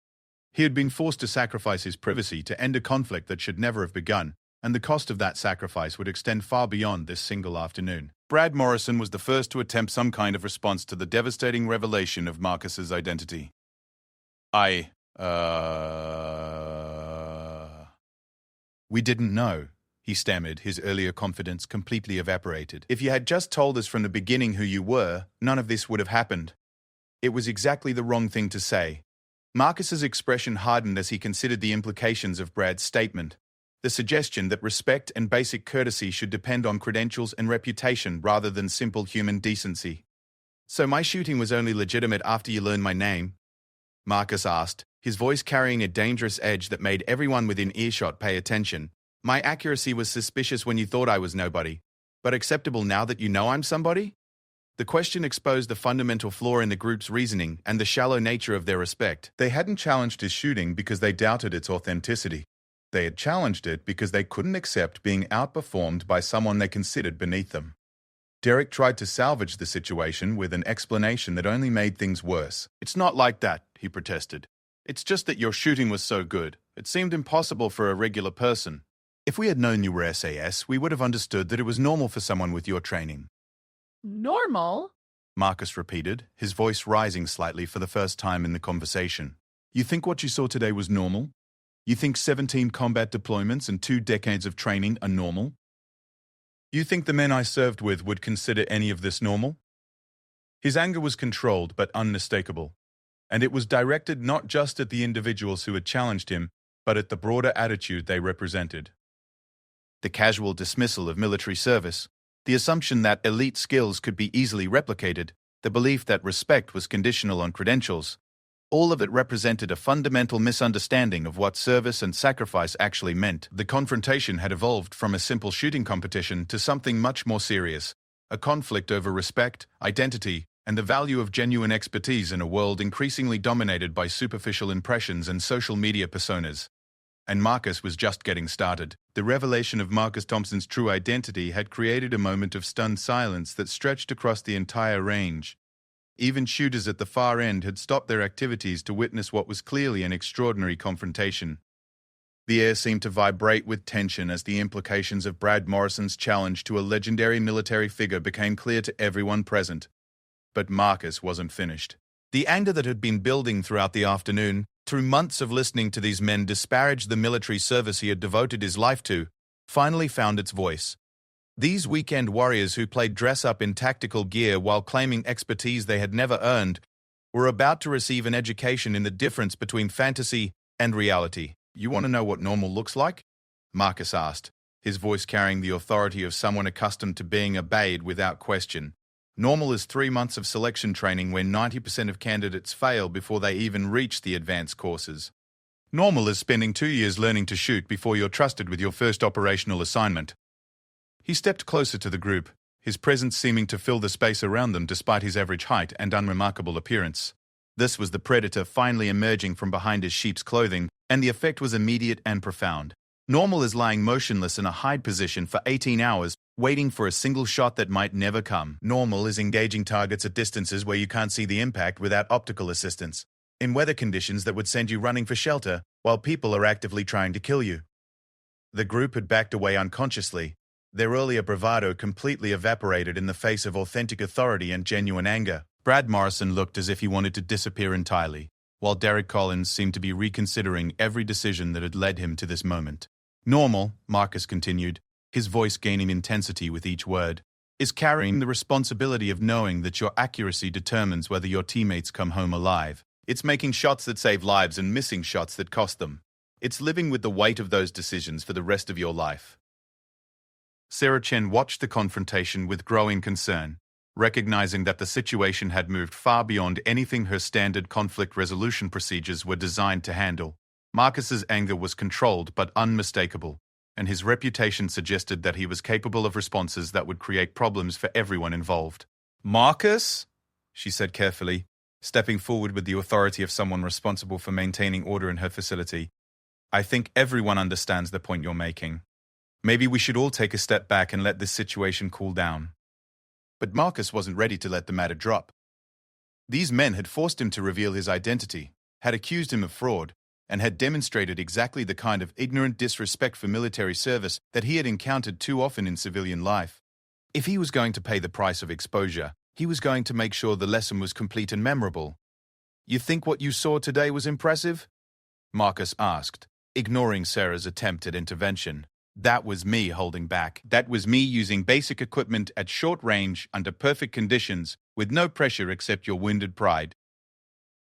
He had been forced to sacrifice his privacy to end a conflict that should never have begun, and the cost of that sacrifice would extend far beyond this single afternoon. Brad Morrison was the first to attempt some kind of response to the devastating revelation of Marcus's identity. We didn't know, he stammered, his earlier confidence completely evaporated. If you had just told us from the beginning who you were, none of this would have happened. It was exactly the wrong thing to say. Marcus's expression hardened as he considered the implications of Brad's statement. The suggestion that respect and basic courtesy should depend on credentials and reputation rather than simple human decency. "So my shooting was only legitimate after you learned my name?" Marcus asked, his voice carrying a dangerous edge that made everyone within earshot pay attention. "My accuracy was suspicious when you thought I was nobody, but acceptable now that you know I'm somebody?" The question exposed the fundamental flaw in the group's reasoning and the shallow nature of their respect. They hadn't challenged his shooting because they doubted its authenticity. They had challenged it because they couldn't accept being outperformed by someone they considered beneath them. Derek tried to salvage the situation with an explanation that only made things worse. "It's not like that," he protested. "It's just that your shooting was so good. It seemed impossible for a regular person. If we had known you were SAS, we would have understood that it was normal for someone with your training." Normal? Marcus repeated, his voice rising slightly for the first time in the conversation. "You think what you saw today was normal? You think 17 combat deployments and 2 decades of training are normal? You think the men I served with would consider any of this normal?" His anger was controlled but unmistakable, and it was directed not just at the individuals who had challenged him, but at the broader attitude they represented. The casual dismissal of military service, the assumption that elite skills could be easily replicated, the belief that respect was conditional on credentials, all of it represented a fundamental misunderstanding of what service and sacrifice actually meant. The confrontation had evolved from a simple shooting competition to something much more serious, a conflict over respect, identity, and the value of genuine expertise in a world increasingly dominated by superficial impressions and social media personas. And Marcus was just getting started. The revelation of Marcus Thompson's true identity had created a moment of stunned silence that stretched across the entire range. Even shooters at the far end had stopped their activities to witness what was clearly an extraordinary confrontation. The air seemed to vibrate with tension as the implications of Brad Morrison's challenge to a legendary military figure became clear to everyone present. But Marcus wasn't finished. The anger that had been building throughout the afternoon, through months of listening to these men disparage the military service he had devoted his life to, finally found its voice. These weekend warriors who played dress-up in tactical gear while claiming expertise they had never earned were about to receive an education in the difference between fantasy and reality. "You want to know what normal looks like?" Marcus asked, his voice carrying the authority of someone accustomed to being obeyed without question. "Normal is 3 months of selection training where 90% of candidates fail before they even reach the advanced courses. Normal is spending 2 years learning to shoot before you're trusted with your first operational assignment." He stepped closer to the group, his presence seeming to fill the space around them despite his average height and unremarkable appearance. This was the predator finally emerging from behind his sheep's clothing, and the effect was immediate and profound. Normal is lying motionless in a hide position for 18 hours, waiting for a single shot that might never come. Normal is engaging targets at distances where you can't see the impact without optical assistance, in weather conditions that would send you running for shelter while people are actively trying to kill you. The group had backed away unconsciously, their earlier bravado completely evaporated in the face of authentic authority and genuine anger. Brad Morrison looked as if he wanted to disappear entirely, while Derek Collins seemed to be reconsidering every decision that had led him to this moment. "Normal," Marcus continued, his voice gaining intensity with each word, "is carrying the responsibility of knowing that your accuracy determines whether your teammates come home alive. It's making shots that save lives and missing shots that cost them. It's living with the weight of those decisions for the rest of your life." Sarah Chen watched the confrontation with growing concern, recognizing that the situation had moved far beyond anything her standard conflict resolution procedures were designed to handle. Marcus's anger was controlled but unmistakable, and his reputation suggested that he was capable of responses that would create problems for everyone involved. "Marcus," she said carefully, stepping forward with the authority of someone responsible for maintaining order in her facility, "I think everyone understands the point you're making. Maybe we should all take a step back and let this situation cool down." But Marcus wasn't ready to let the matter drop. These men had forced him to reveal his identity, had accused him of fraud, and had demonstrated exactly the kind of ignorant disrespect for military service that he had encountered too often in civilian life. If he was going to pay the price of exposure, he was going to make sure the lesson was complete and memorable. "You think what you saw today was impressive?" Marcus asked, ignoring Sarah's attempt at intervention. "That was me holding back. That was me using basic equipment at short range under perfect conditions with no pressure except your wounded pride."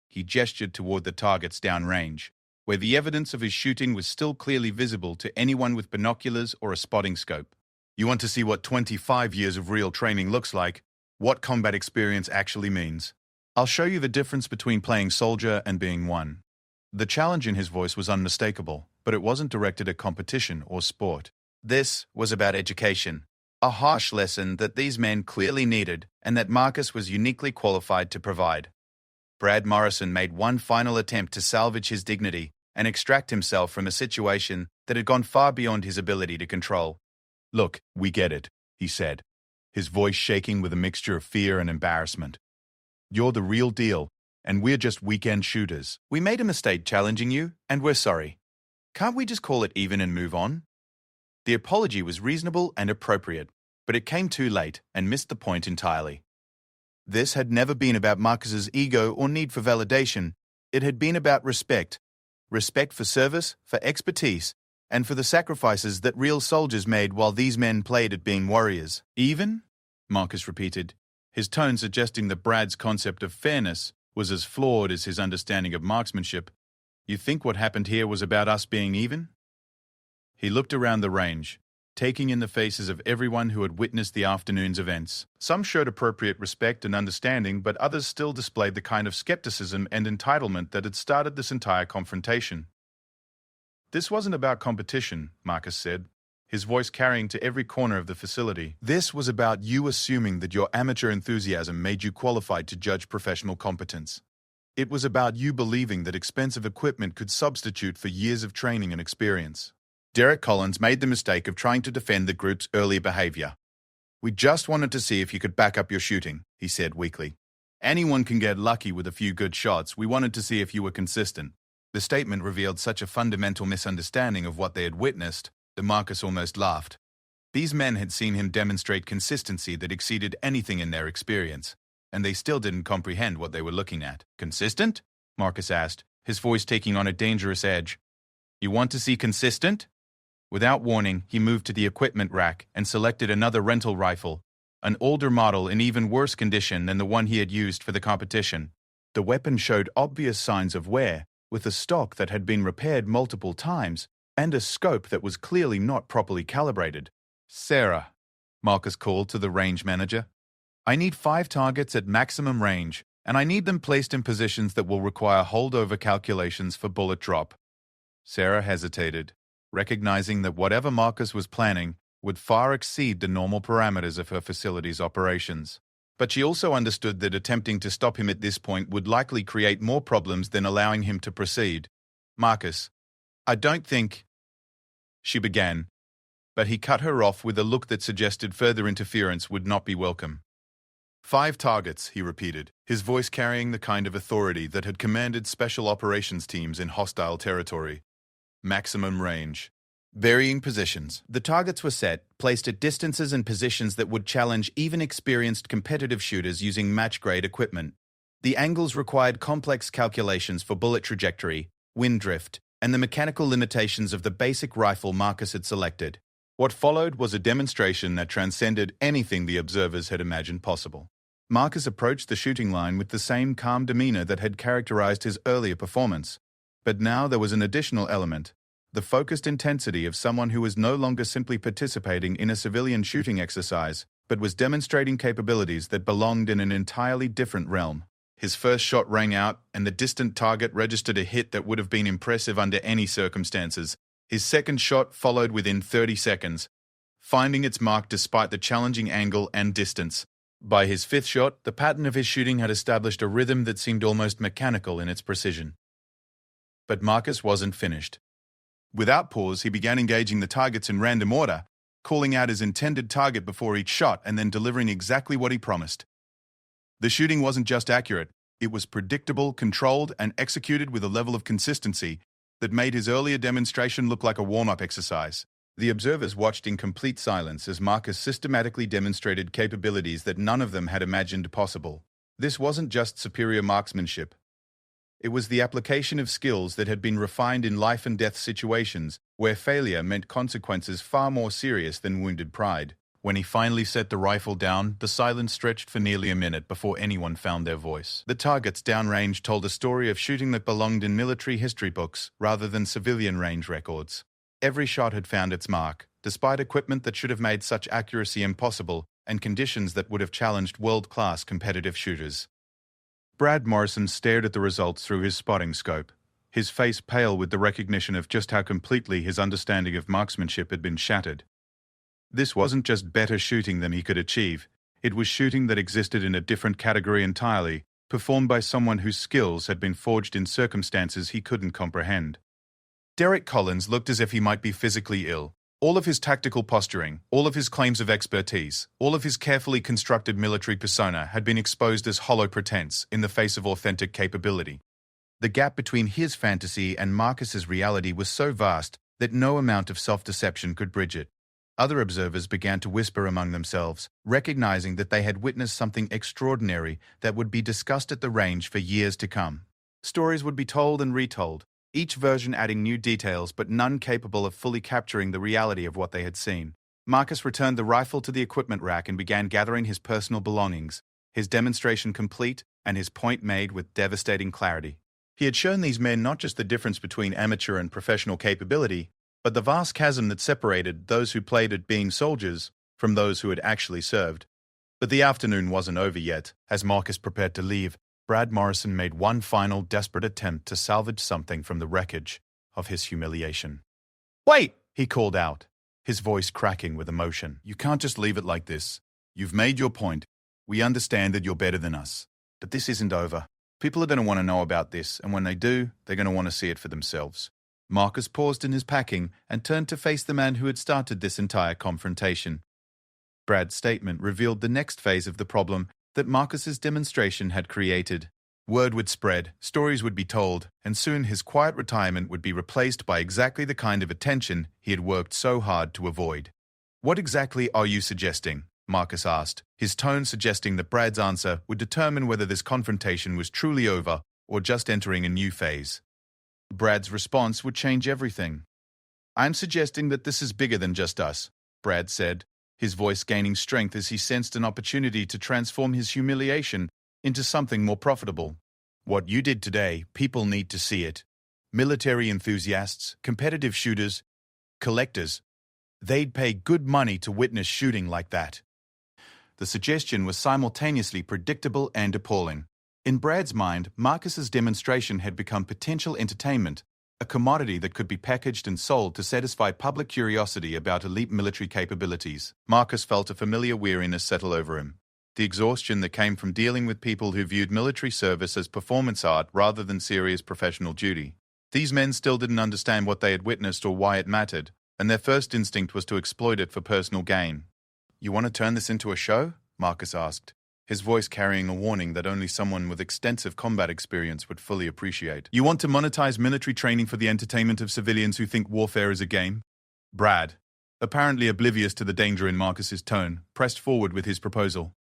He gestured toward the targets downrange, where the evidence of his shooting was still clearly visible to anyone with binoculars or a spotting scope. "You want to see what 25 years of real training looks like? What combat experience actually means? I'll show you the difference between playing soldier and being one." The challenge in his voice was unmistakable, but it wasn't directed at competition or sport. This was about education, a harsh lesson that these men clearly needed and that Marcus was uniquely qualified to provide. Brad Morrison made one final attempt to salvage his dignity and extract himself from a situation that had gone far beyond his ability to control. "Look, we get it," he said, his voice shaking with a mixture of fear and embarrassment. "You're the real deal, and we're just weekend shooters. We made a mistake challenging you, and we're sorry. Can't we just call it even and move on?" The apology was reasonable and appropriate, but it came too late and missed the point entirely. This had never been about Marcus's ego or need for validation. It had been about respect. Respect for service, for expertise, and for the sacrifices that real soldiers made while these men played at being warriors. "Even?" Marcus repeated, his tone suggesting that Brad's concept of fairness was as flawed as his understanding of marksmanship. "You think what happened here was about us being even?" He looked around the range, taking in the faces of everyone who had witnessed the afternoon's events. Some showed appropriate respect and understanding, but others still displayed the kind of skepticism and entitlement that had started this entire confrontation. "This wasn't about competition," Marcus said, his voice carrying to every corner of the facility. "This was about you assuming that your amateur enthusiasm made you qualified to judge professional competence. It was about you believing that expensive equipment could substitute for years of training and experience." Derek Collins made the mistake of trying to defend the group's earlier behavior. "We just wanted to see if you could back up your shooting," he said weakly. "Anyone can get lucky with a few good shots. We wanted to see if you were consistent." The statement revealed such a fundamental misunderstanding of what they had witnessed that Marcus almost laughed. These men had seen him demonstrate consistency that exceeded anything in their experience, and they still didn't comprehend what they were looking at. "Consistent?" Marcus asked, his voice taking on a dangerous edge. "You want to see consistent?" Without warning, he moved to the equipment rack and selected another rental rifle, an older model in even worse condition than the one he had used for the competition. The weapon showed obvious signs of wear, with a stock that had been repaired multiple times and a scope that was clearly not properly calibrated. "Sarah," Marcus called to the range manager, "I need 5 targets at maximum range, and I need them placed in positions that will require holdover calculations for bullet drop." Sarah hesitated, recognizing that whatever Marcus was planning would far exceed the normal parameters of her facility's operations. But she also understood that attempting to stop him at this point would likely create more problems than allowing him to proceed. "Marcus, I don't think—" she began, but he cut her off with a look that suggested further interference would not be welcome. 5 targets, he repeated, his voice carrying the kind of authority that had commanded special operations teams in hostile territory. Maximum range. Varying positions. The targets were set, placed at distances and positions that would challenge even experienced competitive shooters using match-grade equipment. The angles required complex calculations for bullet trajectory, wind drift, and the mechanical limitations of the basic rifle Marcus had selected. What followed was a demonstration that transcended anything the observers had imagined possible. Marcus approached the shooting line with the same calm demeanor that had characterized his earlier performance. But now there was an additional element, the focused intensity of someone who was no longer simply participating in a civilian shooting exercise, but was demonstrating capabilities that belonged in an entirely different realm. His first shot rang out, and the distant target registered a hit that would have been impressive under any circumstances. His second shot followed within 30 seconds, finding its mark despite the challenging angle and distance. By his fifth shot, the pattern of his shooting had established a rhythm that seemed almost mechanical in its precision. But Marcus wasn't finished. Without pause, he began engaging the targets in random order, calling out his intended target before each shot and then delivering exactly what he promised. The shooting wasn't just accurate, it was predictable, controlled, and executed with a level of consistency that made his earlier demonstration look like a warm-up exercise. The observers watched in complete silence as Marcus systematically demonstrated capabilities that none of them had imagined possible. This wasn't just superior marksmanship. It was the application of skills that had been refined in life-and-death situations where failure meant consequences far more serious than wounded pride. When he finally set the rifle down, the silence stretched for nearly a minute before anyone found their voice. The targets downrange told a story of shooting that belonged in military history books rather than civilian range records. Every shot had found its mark, despite equipment that should have made such accuracy impossible and conditions that would have challenged world-class competitive shooters. Brad Morrison stared at the results through his spotting scope, his face pale with the recognition of just how completely his understanding of marksmanship had been shattered. This wasn't just better shooting than he could achieve, it was shooting that existed in a different category entirely, performed by someone whose skills had been forged in circumstances he couldn't comprehend. Derek Collins looked as if he might be physically ill, All of his tactical posturing, all of his claims of expertise, all of his carefully constructed military persona had been exposed as hollow pretense in the face of authentic capability. The gap between his fantasy and Marcus's reality was so vast that no amount of self-deception could bridge it. Other observers began to whisper among themselves, recognizing that they had witnessed something extraordinary that would be discussed at the range for years to come. Stories would be told and retold, each version adding new details but none capable of fully capturing the reality of what they had seen. Marcus returned the rifle to the equipment rack and began gathering his personal belongings, his demonstration complete and his point made with devastating clarity. He had shown these men not just the difference between amateur and professional capability, but the vast chasm that separated those who played at being soldiers from those who had actually served. But the afternoon wasn't over yet. As Marcus prepared to leave, Brad Morrison made one final desperate attempt to salvage something from the wreckage of his humiliation. "Wait!" he called out, his voice cracking with emotion. "You can't just leave it like this. You've made your point. We understand that you're better than us. But this isn't over. People are going to want to know about this, and when they do, they're going to want to see it for themselves." Marcus paused in his packing and turned to face the man who had started this entire confrontation. Brad's statement revealed the next phase of the problem that Marcus's demonstration had created. Word would spread, stories would be told, and soon his quiet retirement would be replaced by exactly the kind of attention he had worked so hard to avoid. "What exactly are you suggesting?" Marcus asked, his tone suggesting that Brad's answer would determine whether this confrontation was truly over or just entering a new phase. Brad's response would change everything. "I'm suggesting that this is bigger than just us," Brad said, his voice gaining strength as he sensed an opportunity to transform his humiliation into something more profitable. "What you did today, people need to see it. Military enthusiasts, competitive shooters, collectors, they'd pay good money to witness shooting like that." The suggestion was simultaneously predictable and appalling. In Brad's mind, Marcus's demonstration had become potential entertainment, a commodity that could be packaged and sold to satisfy public curiosity about elite military capabilities. Marcus felt a familiar weariness settle over him, the exhaustion that came from dealing with people who viewed military service as performance art rather than serious professional duty. These men still didn't understand what they had witnessed or why it mattered, and their first instinct was to exploit it for personal gain. "You want to turn this into a show?" Marcus asked, his voice carrying a warning that only someone with extensive combat experience would fully appreciate. "You want to monetize military training for the entertainment of civilians who think warfare is a game?" Brad, apparently oblivious to the danger in Marcus's tone, pressed forward with his proposal.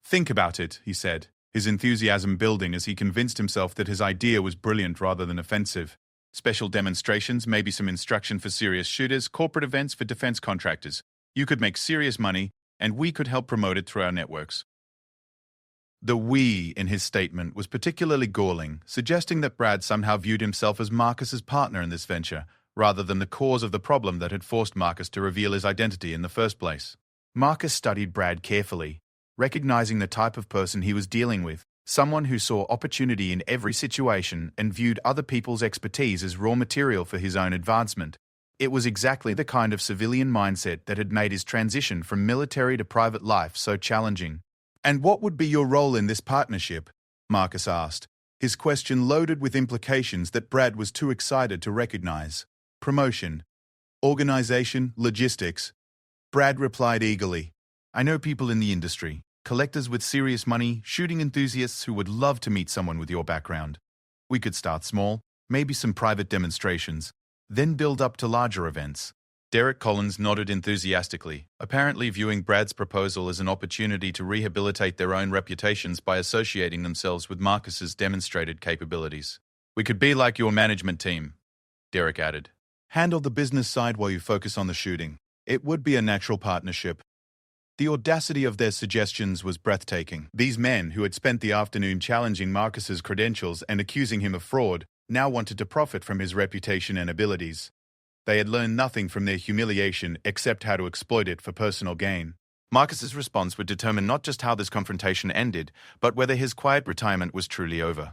"Think about it," he said, his enthusiasm building as he convinced himself that his idea was brilliant rather than offensive. "Special demonstrations, maybe some instruction for serious shooters, corporate events for defense contractors. You could make serious money, and we could help promote it through our networks." The "we" in his statement was particularly galling, suggesting that Brad somehow viewed himself as Marcus's partner in this venture, rather than the cause of the problem that had forced Marcus to reveal his identity in the first place. Marcus studied Brad carefully, recognizing the type of person he was dealing with, someone who saw opportunity in every situation and viewed other people's expertise as raw material for his own advancement. It was exactly the kind of civilian mindset that had made his transition from military to private life so challenging. "And what would be your role in this partnership?" Marcus asked, his question loaded with implications that Brad was too excited to recognize. "Promotion, organization, logistics." Brad replied eagerly. "I know people in the industry, collectors with serious money, shooting enthusiasts who would love to meet someone with your background. We could start small, maybe some private demonstrations, then build up to larger events." Derek Collins nodded enthusiastically, apparently viewing Brad's proposal as an opportunity to rehabilitate their own reputations by associating themselves with Marcus's demonstrated capabilities. "We could be like your management team," Derek added. "Handle the business side while you focus on the shooting. It would be a natural partnership." The audacity of their suggestions was breathtaking. These men, who had spent the afternoon challenging Marcus's credentials and accusing him of fraud, now wanted to profit from his reputation and abilities. They had learned nothing from their humiliation except how to exploit it for personal gain. Marcus's response would determine not just how this confrontation ended, but whether his quiet retirement was truly over.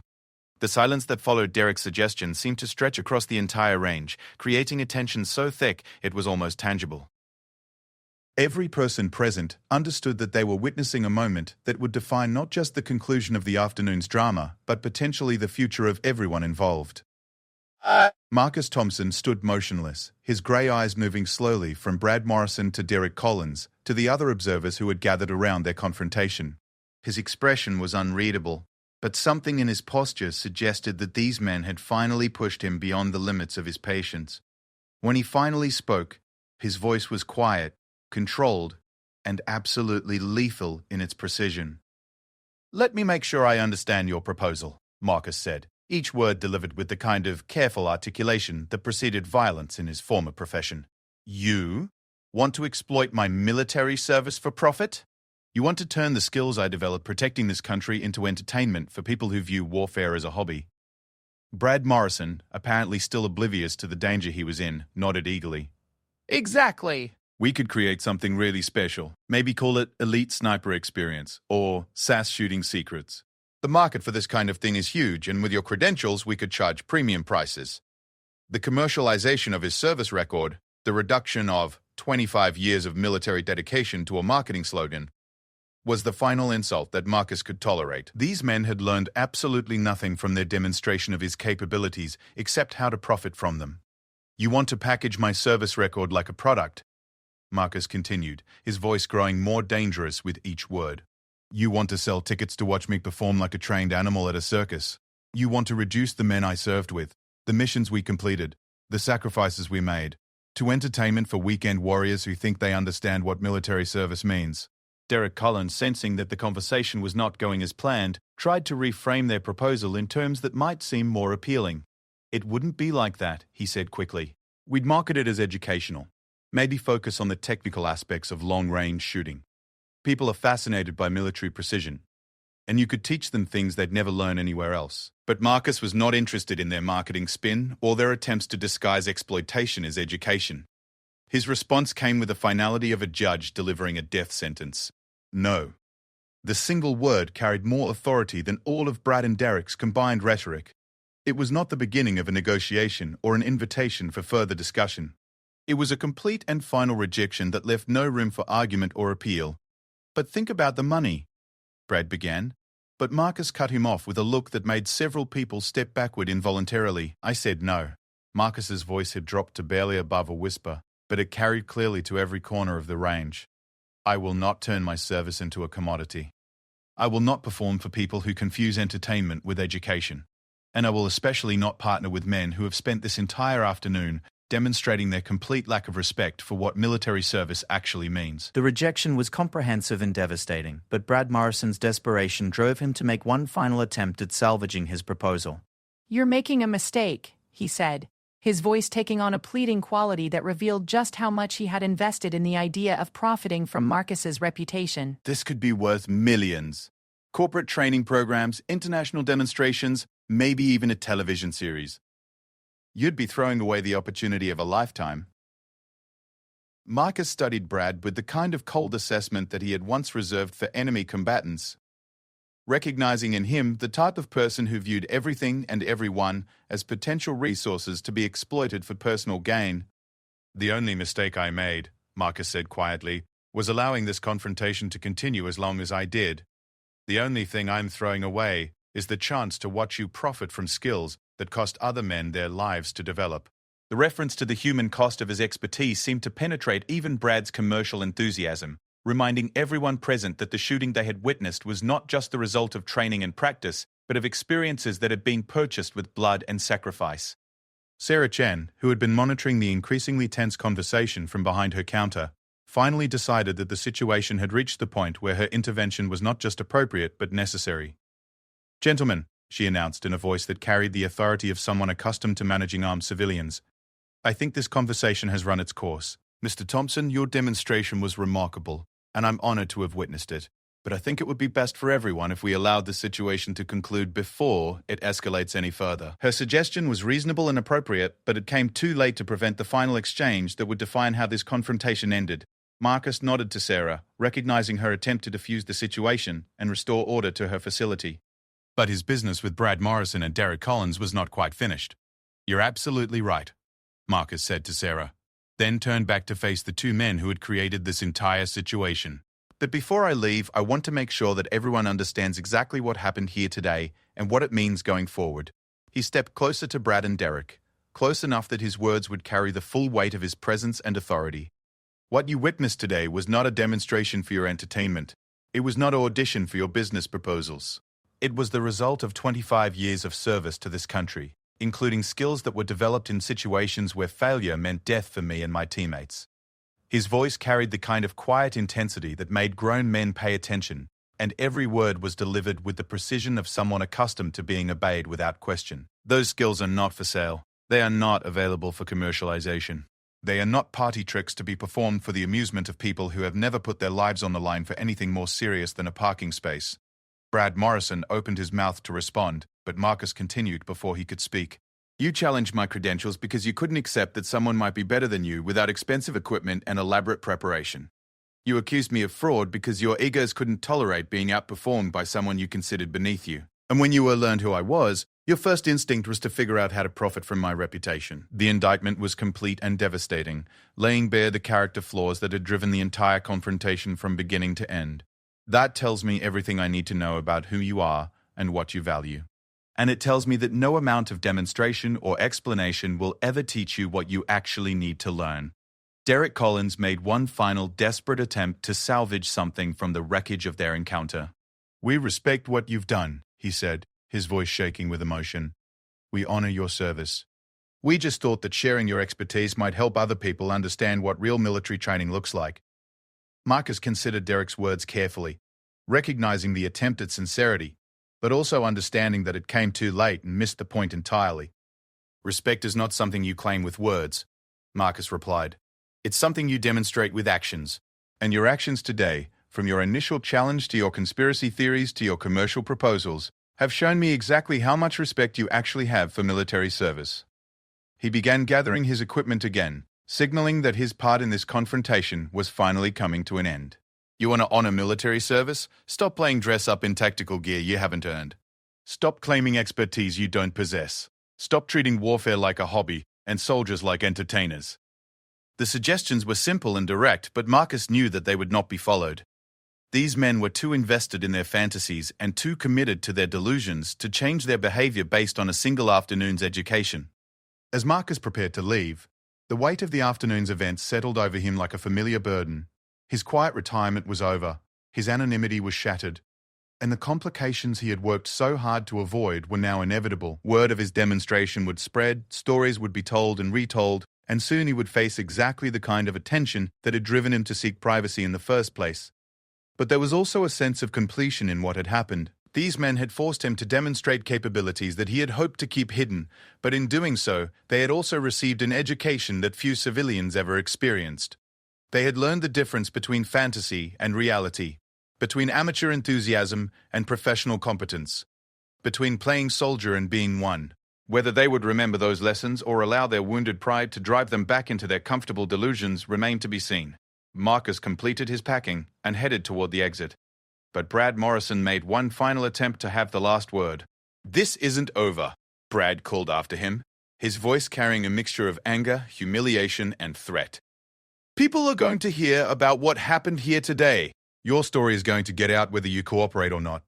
The silence that followed Derek's suggestion seemed to stretch across the entire range, creating a tension so thick it was almost tangible. Every person present understood that they were witnessing a moment that would define not just the conclusion of the afternoon's drama, but potentially the future of everyone involved. Marcus Thompson stood motionless, his grey eyes moving slowly from Brad Morrison to Derek Collins to the other observers who had gathered around their confrontation. His expression was unreadable, but something in his posture suggested that these men had finally pushed him beyond the limits of his patience. When he finally spoke, his voice was quiet, controlled, and absolutely lethal in its precision. "Let me make sure I understand your proposal," Marcus said, each word delivered with the kind of careful articulation that preceded violence in his former profession. "You want to exploit my military service for profit? You want to turn the skills I developed protecting this country into entertainment for people who view warfare as a hobby?" Brad Morrison, apparently still oblivious to the danger he was in, nodded eagerly. Exactly. "We could create something really special. Maybe call it Elite Sniper Experience or SAS Shooting Secrets. The market for this kind of thing is huge, and with your credentials, we could charge premium prices." The commercialization of his service record, the reduction of 25 years of military dedication to a marketing slogan, was the final insult that Marcus could tolerate. These men had learned absolutely nothing from their demonstration of his capabilities except how to profit from them. "You want to package my service record like a product," Marcus continued, his voice growing more dangerous with each word. "You want to sell tickets to watch me perform like a trained animal at a circus. You want to reduce the men I served with, the missions we completed, the sacrifices we made, to entertainment for weekend warriors who think they understand what military service means." Derek Collins, sensing that the conversation was not going as planned, tried to reframe their proposal in terms that might seem more appealing. "It wouldn't be like that," he said quickly. "We'd market it as educational. Maybe focus on the technical aspects of long-range shooting. People are fascinated by military precision, and you could teach them things they'd never learn anywhere else." But Marcus was not interested in their marketing spin or their attempts to disguise exploitation as education. His response came with the finality of a judge delivering a death sentence. "No." The single word carried more authority than all of Brad and Derek's combined rhetoric. It was not the beginning of a negotiation or an invitation for further discussion. It was a complete and final rejection that left no room for argument or appeal. "But think about the money," Brad began, but Marcus cut him off with a look that made several people step backward involuntarily. "I said no." Marcus's voice had dropped to barely above a whisper, but it carried clearly to every corner of the range. "I will not turn my service into a commodity. I will not perform for people who confuse entertainment with education. And I will especially not partner with men who have spent this entire afternoon demonstrating their complete lack of respect for what military service actually means." The rejection was comprehensive and devastating, but Brad Morrison's desperation drove him to make one final attempt at salvaging his proposal. "You're making a mistake," he said, his voice taking on a pleading quality that revealed just how much he had invested in the idea of profiting from Marcus's reputation. "This could be worth millions. Corporate training programs, international demonstrations, maybe even a television series. You'd be throwing away the opportunity of a lifetime." Marcus studied Brad with the kind of cold assessment that he had once reserved for enemy combatants, recognizing in him the type of person who viewed everything and everyone as potential resources to be exploited for personal gain. "The only mistake I made," Marcus said quietly, "was allowing this confrontation to continue as long as I did. The only thing I'm throwing away is the chance to watch you profit from skills that cost other men their lives to develop." The reference to the human cost of his expertise seemed to penetrate even Brad's commercial enthusiasm, reminding everyone present that the shooting they had witnessed was not just the result of training and practice, but of experiences that had been purchased with blood and sacrifice. Sarah Chen, who had been monitoring the increasingly tense conversation from behind her counter, finally decided that the situation had reached the point where her intervention was not just appropriate but necessary. "Gentlemen," she announced in a voice that carried the authority of someone accustomed to managing armed civilians, "I think this conversation has run its course. Mr. Thompson, your demonstration was remarkable, and I'm honored to have witnessed it. But I think it would be best for everyone if we allowed the situation to conclude before it escalates any further." Her suggestion was reasonable and appropriate, but it came too late to prevent the final exchange that would define how this confrontation ended. Marcus nodded to Sarah, recognizing her attempt to defuse the situation and restore order to her facility. But his business with Brad Morrison and Derek Collins was not quite finished. "You're absolutely right," Marcus said to Sarah, then turned back to face the two men who had created this entire situation. "But before I leave, I want to make sure that everyone understands exactly what happened here today and what it means going forward." He stepped closer to Brad and Derek, close enough that his words would carry the full weight of his presence and authority. What you witnessed today was not a demonstration for your entertainment. It was not an audition for your business proposals. It was the result of 25 years of service to this country, including skills that were developed in situations where failure meant death for me and my teammates. His voice carried the kind of quiet intensity that made grown men pay attention, and every word was delivered with the precision of someone accustomed to being obeyed without question. Those skills are not for sale. They are not available for commercialization. They are not party tricks to be performed for the amusement of people who have never put their lives on the line for anything more serious than a parking space. Brad Morrison opened his mouth to respond, but Marcus continued before he could speak. You challenged my credentials because you couldn't accept that someone might be better than you without expensive equipment and elaborate preparation. You accused me of fraud because your egos couldn't tolerate being outperformed by someone you considered beneath you. And when you learned who I was, your first instinct was to figure out how to profit from my reputation. The indictment was complete and devastating, laying bare the character flaws that had driven the entire confrontation from beginning to end. That tells me everything I need to know about who you are and what you value. And it tells me that no amount of demonstration or explanation will ever teach you what you actually need to learn. Derek Collins made one final desperate attempt to salvage something from the wreckage of their encounter. We respect what you've done, he said, his voice shaking with emotion. We honor your service. We just thought that sharing your expertise might help other people understand what real military training looks like. Marcus considered Derek's words carefully, recognizing the attempt at sincerity, but also understanding that it came too late and missed the point entirely. Respect is not something you claim with words, Marcus replied. It's something you demonstrate with actions. And your actions today, from your initial challenge to your conspiracy theories to your commercial proposals, have shown me exactly how much respect you actually have for military service. He began gathering his equipment again, signaling that his part in this confrontation was finally coming to an end. You want to honor military service? Stop playing dress-up in tactical gear you haven't earned. Stop claiming expertise you don't possess. Stop treating warfare like a hobby and soldiers like entertainers. The suggestions were simple and direct, but Marcus knew that they would not be followed. These men were too invested in their fantasies and too committed to their delusions to change their behavior based on a single afternoon's education. As Marcus prepared to leave, the weight of the afternoon's events settled over him like a familiar burden. His quiet retirement was over, his anonymity was shattered, and the complications he had worked so hard to avoid were now inevitable. Word of his demonstration would spread, stories would be told and retold, and soon he would face exactly the kind of attention that had driven him to seek privacy in the first place. But there was also a sense of completion in what had happened. These men had forced him to demonstrate capabilities that he had hoped to keep hidden, but in doing so, they had also received an education that few civilians ever experienced. They had learned the difference between fantasy and reality, between amateur enthusiasm and professional competence, between playing soldier and being one. Whether they would remember those lessons or allow their wounded pride to drive them back into their comfortable delusions remained to be seen. Marcus completed his packing and headed toward the exit. But Brad Morrison made one final attempt to have the last word. "This isn't over," Brad called after him, his voice carrying a mixture of anger, humiliation, and threat. "People are going to hear about what happened here today. Your story is going to get out whether you cooperate or not."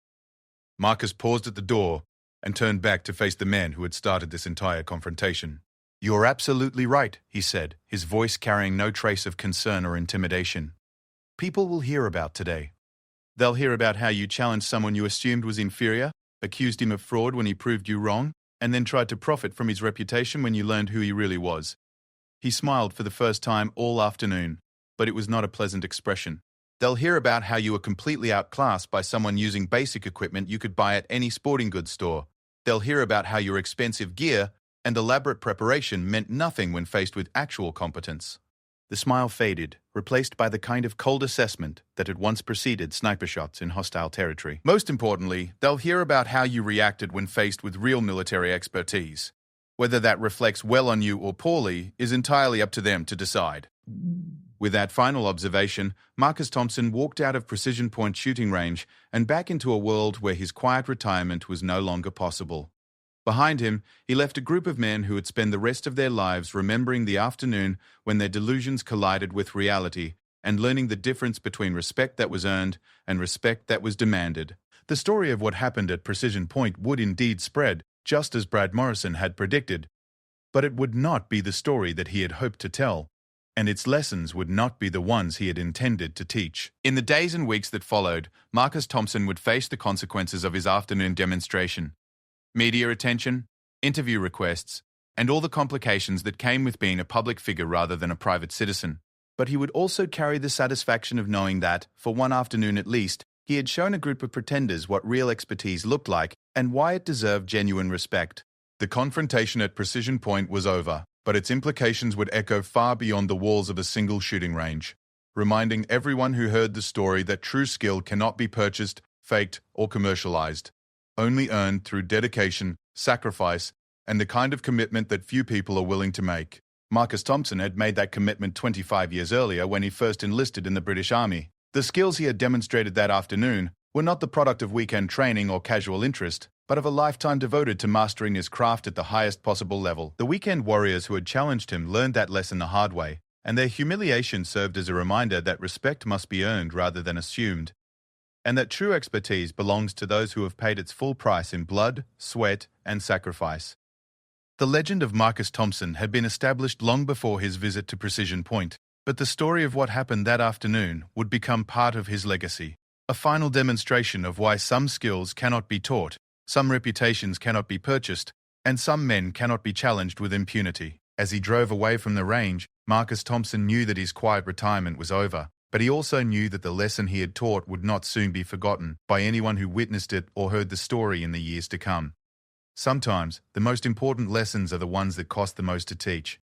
Marcus paused at the door and turned back to face the men who had started this entire confrontation. "You're absolutely right," he said, his voice carrying no trace of concern or intimidation. "People will hear about today. They'll hear about how you challenged someone you assumed was inferior, accused him of fraud when he proved you wrong, and then tried to profit from his reputation when you learned who he really was." He smiled for the first time all afternoon, but it was not a pleasant expression. "They'll hear about how you were completely outclassed by someone using basic equipment you could buy at any sporting goods store. They'll hear about how your expensive gear and elaborate preparation meant nothing when faced with actual competence." The smile faded, replaced by the kind of cold assessment that had once preceded sniper shots in hostile territory. "Most importantly, they'll hear about how you reacted when faced with real military expertise. Whether that reflects well on you or poorly is entirely up to them to decide." With that final observation, Marcus Thompson walked out of precision point shooting range and back into a world where his quiet retirement was no longer possible. Behind him, he left a group of men who would spend the rest of their lives remembering the afternoon when their delusions collided with reality and learning the difference between respect that was earned and respect that was demanded. The story of what happened at Precision Point would indeed spread, just as Brad Morrison had predicted. But it would not be the story that he had hoped to tell, and its lessons would not be the ones he had intended to teach. In the days and weeks that followed, Marcus Thompson would face the consequences of his afternoon demonstration. Media attention, interview requests, and all the complications that came with being a public figure rather than a private citizen. But he would also carry the satisfaction of knowing that, for one afternoon at least, he had shown a group of pretenders what real expertise looked like and why it deserved genuine respect. The confrontation at Precision Point was over, but its implications would echo far beyond the walls of a single shooting range, reminding everyone who heard the story that true skill cannot be purchased, faked, or commercialized, only earned through dedication, sacrifice, and the kind of commitment that few people are willing to make. Marcus Thompson had made that commitment 25 years earlier when he first enlisted in the British Army. The skills he had demonstrated that afternoon were not the product of weekend training or casual interest, but of a lifetime devoted to mastering his craft at the highest possible level. The weekend warriors who had challenged him learned that lesson the hard way, and their humiliation served as a reminder that respect must be earned rather than assumed, and that true expertise belongs to those who have paid its full price in blood, sweat, and sacrifice. The legend of Marcus Thompson had been established long before his visit to Precision Point, but the story of what happened that afternoon would become part of his legacy, a final demonstration of why some skills cannot be taught, some reputations cannot be purchased, and some men cannot be challenged with impunity. As he drove away from the range, Marcus Thompson knew that his quiet retirement was over, but he also knew that the lesson he had taught would not soon be forgotten by anyone who witnessed it or heard the story in the years to come. Sometimes, the most important lessons are the ones that cost the most to teach.